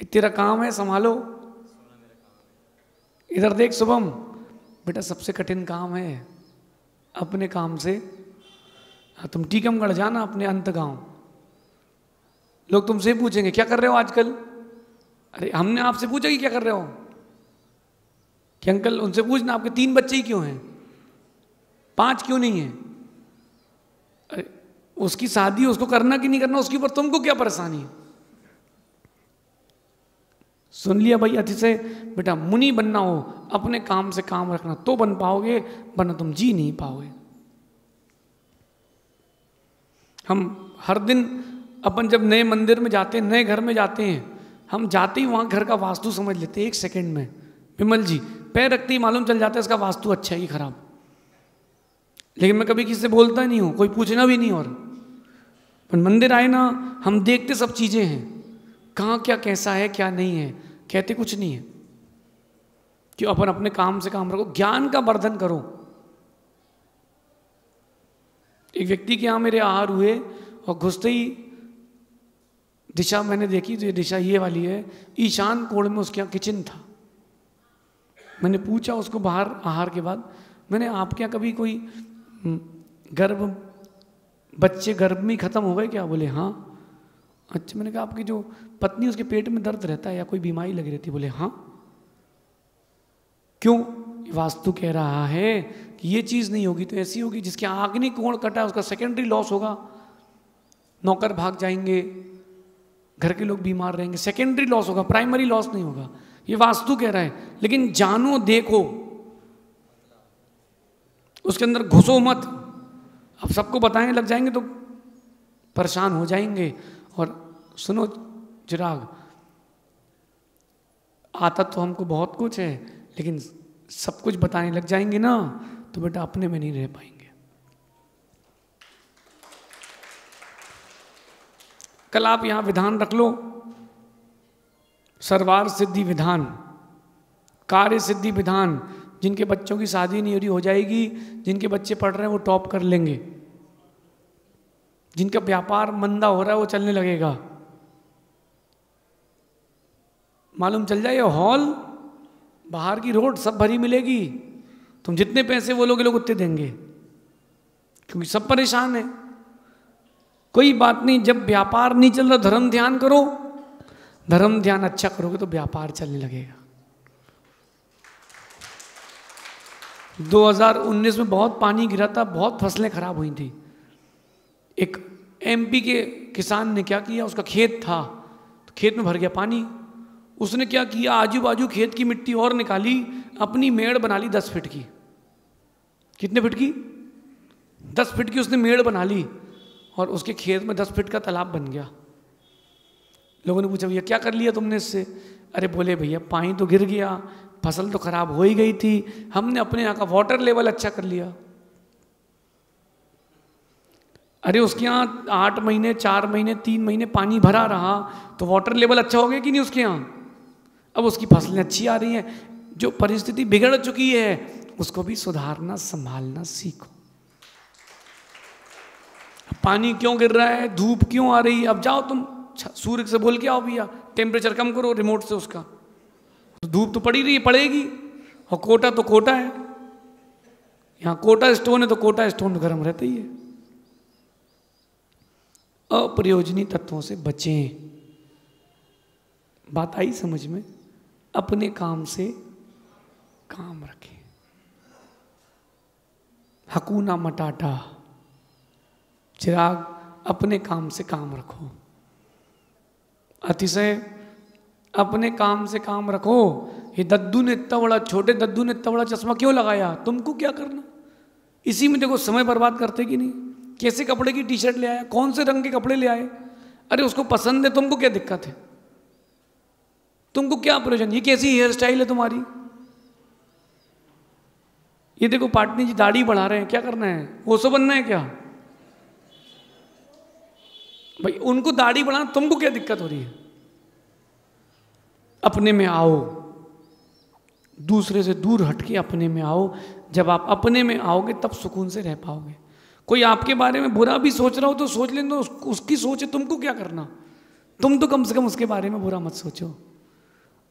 A: तेरा काम है संभालो। इधर देख शुभम बेटा, सबसे कठिन काम है अपने काम से। हाँ तुम टीकमगढ़ जाना, अपने अंत गांव, लोग तुमसे पूछेंगे क्या कर रहे हो आजकल। अरे हमने आपसे पूछा कि क्या कर रहे हो, कि अंकल उनसे पूछना आपके 3 बच्चे ही क्यों हैं, 5 क्यों नहीं है? अरे उसकी शादी उसको करना कि नहीं करना, उसके ऊपर तुमको क्या परेशानी है? सुन लिया भाई, अतिशय बेटा मुनि बनना हो अपने काम से काम रखना तो बन पाओगे, वरना तुम जी नहीं पाओगे। हम हर दिन अपन जब नए मंदिर में जाते हैं, नए घर में जाते हैं, हम जाते ही वहां घर का वास्तु समझ लेते हैं 1 सेकंड में। विमल जी पैर रखते ही मालूम चल जाता है इसका वास्तु अच्छा है कि खराब। लेकिन मैं कभी किसी से बोलता नहीं हूं, कोई पूछना भी नहीं। और पर मंदिर आए ना, हम देखते सब चीजें हैं, कहाँ क्या कैसा है क्या नहीं है, कहते कुछ नहीं है। क्यों? अपन अपने काम से काम रखो, ज्ञान का वर्धन करो। एक व्यक्ति के यहाँ मेरे आहार हुए और घुसते ही दिशा मैंने देखी तो ये दिशा ये वाली है, ईशान कोण में उसके यहाँ किचन था। मैंने पूछा उसको बाहर आहार के बाद, मैंने आपके यहाँ कभी कोई बच्चे गर्भ में खत्म हो गए क्या? बोले हाँ। अच्छा, मैंने कहा आपकी जो पत्नी उसके पेट में दर्द रहता है या कोई बीमारी लगी रहती? बोले हाँ। क्यों? वास्तु कह रहा है कि ये चीज़ नहीं होगी तो ऐसी होगी, जिसके आग्नेय कोण कटा है उसका सेकेंडरी लॉस होगा, नौकर भाग जाएंगे, घर के लोग बीमार रहेंगे, सेकेंडरी लॉस होगा, प्राइमरी लॉस नहीं होगा। ये वास्तु कह रहा है। लेकिन जानो देखो, उसके अंदर घुसो मत। अब सबको बताने लग जाएंगे तो परेशान हो जाएंगे। और सुनो चिराग, आता तो हमको बहुत कुछ है, लेकिन सब कुछ बताने लग जाएंगे ना तो बेटा अपने में नहीं रह पाएंगे। कल आप यहां विधान रख लो, सर्वार सिद्धि विधान, कार्य सिद्धि विधान। जिनके बच्चों की शादी नहीं हो रही हो जाएगी, जिनके बच्चे पढ़ रहे हैं वो टॉप कर लेंगे, जिनका व्यापार मंदा हो रहा है वो चलने लगेगा। मालूम चल जाए, हॉल बाहर की रोड सब भरी मिलेगी, तुम जितने पैसे बोलोगे लोग उतने देंगे, क्योंकि सब परेशान है। कोई बात नहीं, जब व्यापार नहीं चल रहा धर्म ध्यान करो, धर्म ध्यान अच्छा करोगे तो व्यापार चलने लगेगा। 2019 में बहुत पानी गिरा था, बहुत फसलें खराब हुई थी। एक एमपी के किसान ने क्या किया, उसका खेत था तो खेत में भर गया पानी। उसने क्या किया, आजू बाजू खेत की मिट्टी और निकाली, अपनी मेड़ बना ली 10 फीट की। कितने फीट की? 10 फीट की उसने मेड़ बना ली और उसके खेत में 10 फीट का तालाब बन गया। लोगों ने पूछा भैया क्या कर लिया तुमने इससे? अरे बोले भैया पानी तो गिर गया, फसल तो खराब हो ही गई थी, हमने अपने यहाँ का वाटर लेवल अच्छा कर लिया। अरे उसके यहाँ 8 महीने 4 महीने 3 महीने पानी भरा रहा तो वाटर लेवल अच्छा हो गया कि नहीं उसके यहाँ? अब उसकी फसलें अच्छी आ रही हैं। जो परिस्थिति बिगड़ चुकी है उसको भी सुधारना संभालना सीखो। पानी क्यों गिर रहा है, धूप क्यों आ रही है, अब जाओ तुम सूर्य से बोल के आओ भैया टेम्परेचर कम करो रिमोट से उसका। तो धूप तो पड़ी रही है, पड़ेगी। और कोटा तो कोटा है, यहाँ कोटा स्टोन है तो कोटा स्टोन तो गर्म रहता ही है। अप्रयोजनीय तत्वों से बचें। बात आई समझ में? अपने काम से काम रखें। हकूना मटाटा। चिराग, अपने काम से काम रखो। अतिशय अपने काम से काम रखो। ये दद्दू ने इतना बड़ा, छोटे दद्दू ने इतना बड़ा चश्मा क्यों लगाया? तुमको क्या करना? इसी में देखो समय बर्बाद करते कि नहीं। कैसे कपड़े की टी शर्ट ले आया, कौन से रंग के कपड़े ले आए, अरे उसको पसंद है, तुमको क्या दिक्कत है? तुमको क्या प्रयोजन? ये कैसी हेयर स्टाइल है तुम्हारी? ये देखो पाटनी जी दाढ़ी बढ़ा रहे हैं, क्या करना है? ओसो बनना है क्या भाई? उनको दाढ़ी बढ़ाना, तुमको क्या दिक्कत हो रही है? अपने में आओ, दूसरे से दूर हटके अपने में आओ। जब आप अपने में आओगे तब सुकून से रह पाओगे। कोई आपके बारे में बुरा भी सोच रहा हो तो सोच लेना, उसकी सोच है, तुमको क्या करना? तुम तो कम से कम उसके बारे में बुरा मत सोचो,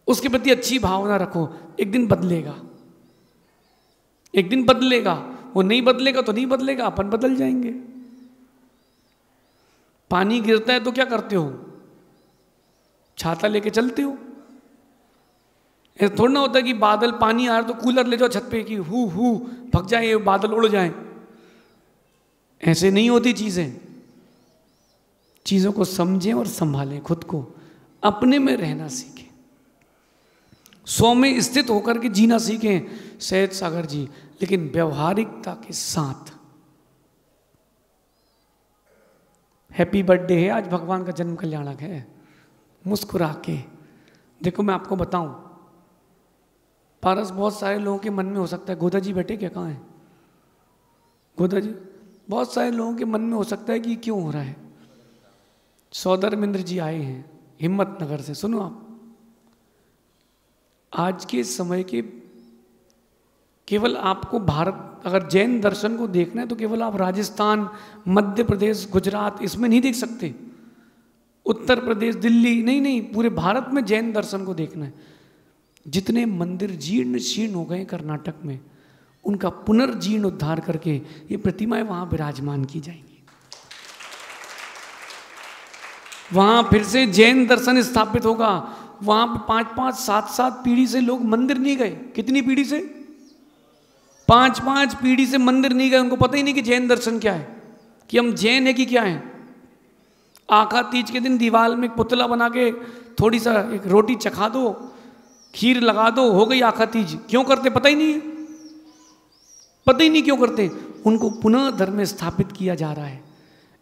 A: उसके प्रति अच्छी भावना रखो। एक दिन बदलेगा, एक दिन बदलेगा। वो नहीं बदलेगा तो नहीं बदलेगा, अपन बदल जाएंगे। पानी गिरता है तो क्या करते हो? छाता लेके चलते हो। ऐसा थोड़ा ना होता है कि बादल पानी आ रहा तो कूलर ले जाओ छत पे कि हु भग जाए, बादल उड़ जाए। ऐसे नहीं होती चीजें। चीजों को समझें और संभालें, खुद को अपने में रहना सीखें, स्व में स्थित होकर के जीना सीखें सहज सागर जी, लेकिन व्यवहारिकता के साथ। हैप्पी बर्थडे है आज, भगवान का जन्म कल्याणक है। मुस्कुरा के देखो। मैं आपको बताऊं, पारस बहुत सारे लोगों के मन में हो सकता है, गोदा जी बैठे क्या, कहाँ है गोदा जी? बहुत सारे लोगों के मन में हो सकता है कि क्यों हो रहा है। सौदरमिंद्र जी आए हैं हिम्मतनगर से। सुनो आप, आज के समय के केवल आपको भारत, अगर जैन दर्शन को देखना है तो केवल आप राजस्थान, मध्य प्रदेश, गुजरात इसमें नहीं देख सकते, उत्तर प्रदेश, दिल्ली, नहीं नहीं, पूरे भारत में जैन दर्शन को देखना है। जितने मंदिर जीर्ण शीर्ण हो गए कर्नाटक में, उनका पुनर्जीर्ण उद्धार करके ये प्रतिमाएं वहां विराजमान की जाएंगी। वहां फिर से जैन दर्शन स्थापित होगा। वहां पे 5-5, 7-7 पीढ़ी से लोग मंदिर नहीं गए। कितनी पीढ़ी से? 5-5 पीढ़ी से मंदिर नहीं गए। उनको पता ही नहीं कि जैन दर्शन क्या है, कि हम जैन है कि क्या है। आखा तीज के दिन दीवार में एक पुतला बना के थोड़ी सा एक रोटी चखा दो, खीर लगा दो, हो गई आखा तीज। क्यों करते पता ही नहीं है, पता ही नहीं क्यों करते। उनको पुनः धर्म में स्थापित किया जा रहा है।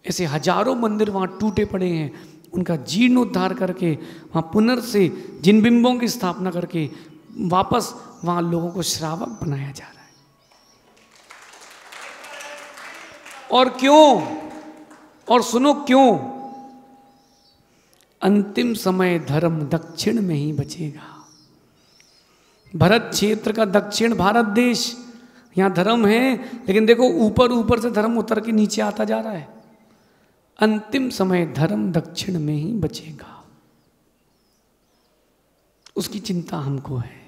A: ऐसे हजारों मंदिर वहाँ टूटे पड़े हैं, उनका जीर्णोद्धार करके वहाँ पुनर् से जिन बिंबों की स्थापना करके वापस वहाँ लोगों को श्रावक बनाया जा रहा है। और क्यों? और सुनो क्यों? अंतिम समय धर्म दक्षिण में ही बचेगा। भरत क्षेत्र का दक्षिण भारत देश, यहाँ धर्म है, लेकिन देखो ऊपर ऊपर से धर्म उतर के नीचे आता जा रहा है। अंतिम समय धर्म दक्षिण में ही बचेगा, उसकी चिंता हमको है।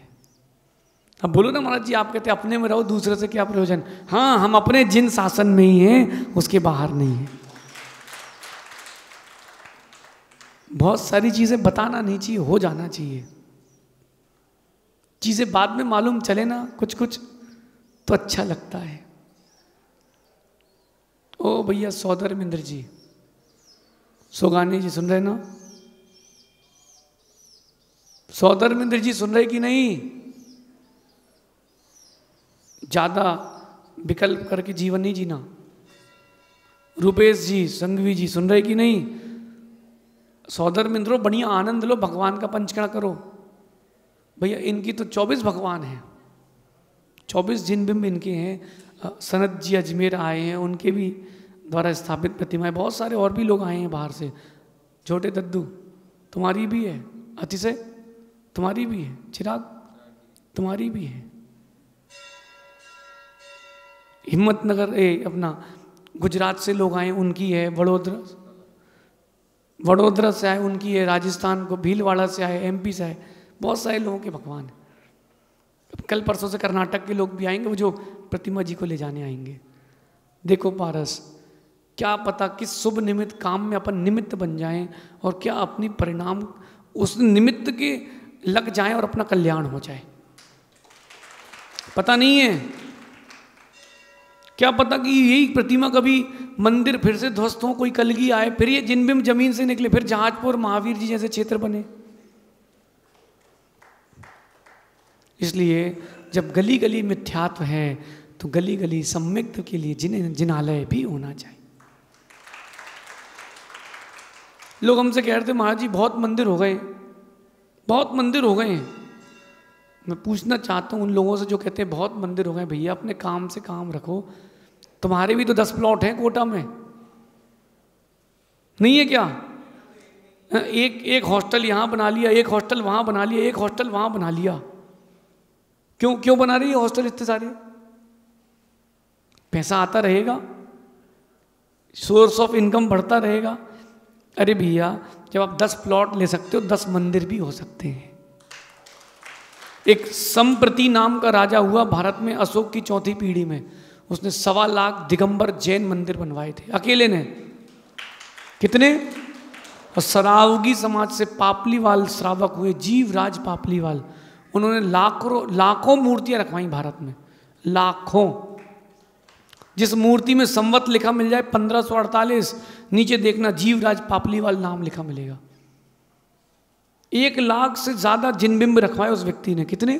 A: अब बोलो ना महाराज जी, आप कहते अपने में रहो, दूसरे से क्या प्रयोजन। हाँ, हम अपने जिन शासन में ही हैं, उसके बाहर नहीं है। बहुत सारी चीजें बताना नहीं चाहिए, हो जाना चाहिए। चीजें बाद में मालूम चले ना कुछ कुछ तो अच्छा लगता है। ओ भैया सौदरमिंद्र जी, सोगानी जी सुन रहे ना? सौदरमिंद्र जी सुन रहे कि नहीं? ज्यादा विकल्प करके जीवन नहीं जीना। रूपेश जी, संघवी जी सुन रहे कि नहीं? सौदरमिंद्रो बढ़िया आनंद लो, भगवान का पंचकड़ा करो। भैया इनकी तो 24 भगवान हैं, 24 जिन बिंब इनके हैं। सनत जी अजमेर आए हैं, उनके भी द्वारा स्थापित प्रतिमाएं। बहुत सारे और भी लोग आए हैं बाहर से। छोटे दद्दू तुम्हारी भी है, अतिशय तुम्हारी भी है, चिराग तुम्हारी भी है, हिम्मतनगर अपना गुजरात से लोग आए उनकी है, वडोदरा से आए उनकी है, राजस्थान को भीलवाड़ा से आए, एमपी से आए, बहुत सारे लोगों के भगवान हैं। कल परसों से कर्नाटक के लोग भी आएंगे, वो जो प्रतिमा जी को ले जाने आएंगे। देखो पारस, क्या पता किस शुभ निमित्त काम में अपन निमित्त बन जाएं और क्या अपनी परिणाम उस निमित्त के लग जाएं और अपना कल्याण हो जाए, पता नहीं है। क्या पता कि यही प्रतिमा कभी मंदिर फिर से ध्वस्त हो, कोई कलगी आए, फिर ये जिनबिम जमीन से निकले, फिर जहाजपुर महावीर जी जैसे क्षेत्र बने। इसलिए जब गली गली मिथ्यात्व है तो गली गली सम्यक्त के लिए जिनालय भी होना चाहिए। लोग हमसे कह रहे थे महाराज जी बहुत मंदिर हो गए, बहुत मंदिर हो गए। मैं पूछना चाहता हूँ उन लोगों से जो कहते हैं बहुत मंदिर हो गए, भैया अपने काम से काम रखो। तुम्हारे भी तो 10 प्लॉट हैं कोटा में, नहीं है क्या? एक हॉस्टल यहाँ बना लिया, एक हॉस्टल वहाँ बना लिया, एक हॉस्टल वहाँ बना लिया। क्यों बना रही है हॉस्टल इतने सारे? पैसा आता रहेगा, सोर्स ऑफ इनकम बढ़ता रहेगा। अरे भैया जब आप 10 प्लॉट ले सकते हो, 10 मंदिर भी हो सकते हैं। एक संप्रति नाम का राजा हुआ भारत में अशोक की 4थी पीढ़ी में, उसने 1.25 लाख दिगंबर जैन मंदिर बनवाए थे अकेले ने। कितने? और सरावगी समाज से पापलीवाल श्रावक हुए, जीवराज पापलीवाल, उन्होंने लाखों मूर्तियां रखवाई भारत में, लाखों। जिस मूर्ति में संवत लिखा मिल जाए 1548, नीचे देखना जीवराज पापलीवाल नाम लिखा मिलेगा। 1 लाख से ज्यादा जिनबिंब रखवाए उस व्यक्ति ने। कितने?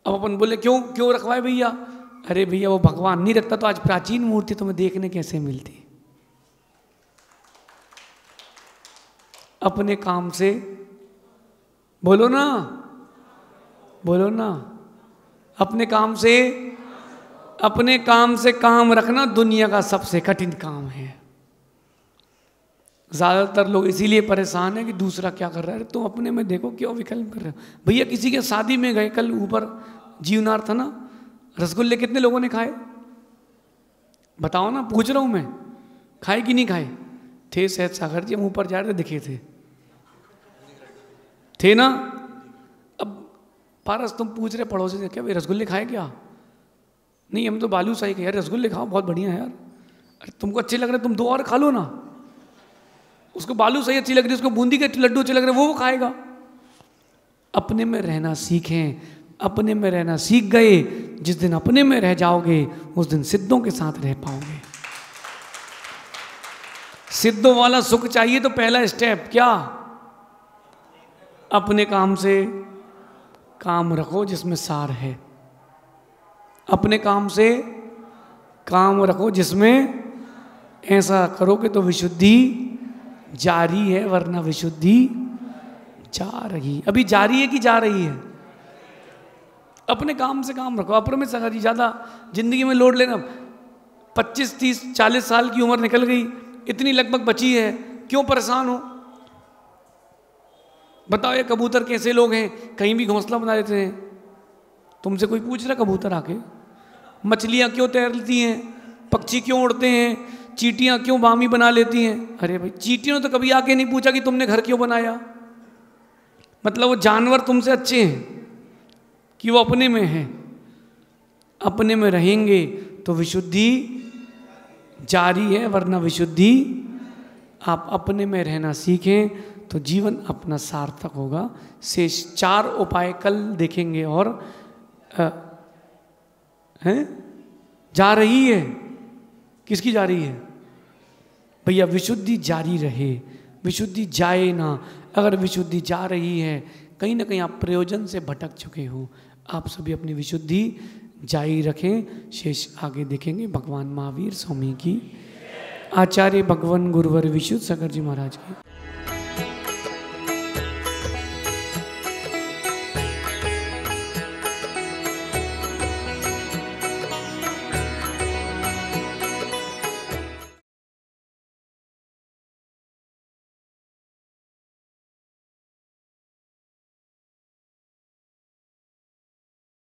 A: अब अपन बोले क्यों रखवाए भैया? अरे भैया वो भगवान नहीं रखता तो आज प्राचीन मूर्ति तुम्हें देखने कैसे मिलती? अपने काम से बोलो ना, बोलो ना, अपने काम से काम रखना दुनिया का सबसे कठिन काम है। ज़्यादातर लोग इसीलिए परेशान है कि दूसरा क्या कर रहा है, तुम अपने में देखो क्यों विकल्प कर रहे हो। भैया किसी के शादी में गए, कल ऊपर जीवनार था ना, रसगुल्ले कितने लोगों ने खाए बताओ ना, पूछ रहा हूँ मैं, खाए कि नहीं खाए? थे शायद सागर जी, हम ऊपर जा रहे थे दिखे थे ना। अब पारस तुम पूछ रहे पड़ोसी से, क्या भाई रसगुल्ले खाए क्या? नहीं हम तो बालूशाही खाए। यार रसगुल्ले खाओ, बहुत बढ़िया है यार। अरे तुमको अच्छे लग रहे, तुम 2 और खा लो ना। उसको बालूशाही अच्छी लग रही है, उसको बूंदी के लड्डू अच्छे लग रहे, वो खाएगा। अपने में रहना सीखें, अपने में रहना सीख गए, जिस दिन अपने में रह जाओगे उस दिन सिद्धों के साथ रह पाओगे। सिद्धों वाला सुख चाहिए तो पहला स्टेप क्या? अपने काम से काम रखो जिसमें सार है। अपने काम से काम रखो जिसमें, ऐसा करोगे तो विशुद्धि जारी है, वरना विशुद्धि जा रही। अभी जारी है कि जा रही है? अपने काम से काम रखो। अप्रमित सागर जी, ज़्यादा जिंदगी में लोड लेना, 25, 30, 40 साल की उम्र निकल गई, इतनी लगभग बची है, क्यों परेशान हो? बताओ ये कबूतर कैसे लोग हैं, कहीं भी घोंसला बना देते हैं। तुमसे कोई पूछ रहा कबूतर आके? मछलियाँ क्यों तैरती हैं, पक्षी क्यों उड़ते हैं, चींटियाँ क्यों बामी बना लेती हैं? अरे भाई चींटियों ने तो कभी आके नहीं पूछा कि तुमने घर क्यों बनाया। मतलब वो जानवर तुमसे अच्छे हैं कि वो अपने में हैं। अपने में रहेंगे तो विशुद्धि जारी है, वरना विशुद्धि, आप अपने में रहना सीखें तो जीवन अपना सार्थक होगा। शेष 4 उपाय कल देखेंगे। और हैं जा रही है, किसकी जा रही है भैया? विशुद्धि जारी रहे, विशुद्धि जाए ना। अगर विशुद्धि जा रही है, कहीं ना कहीं आप प्रयोजन से भटक चुके हो। आप सभी अपनी विशुद्धि जारी रखें। शेष आगे देखेंगे। भगवान महावीर स्वामी की, आचार्य भगवान गुरुवर विशुद्ध सागर जी महाराज की।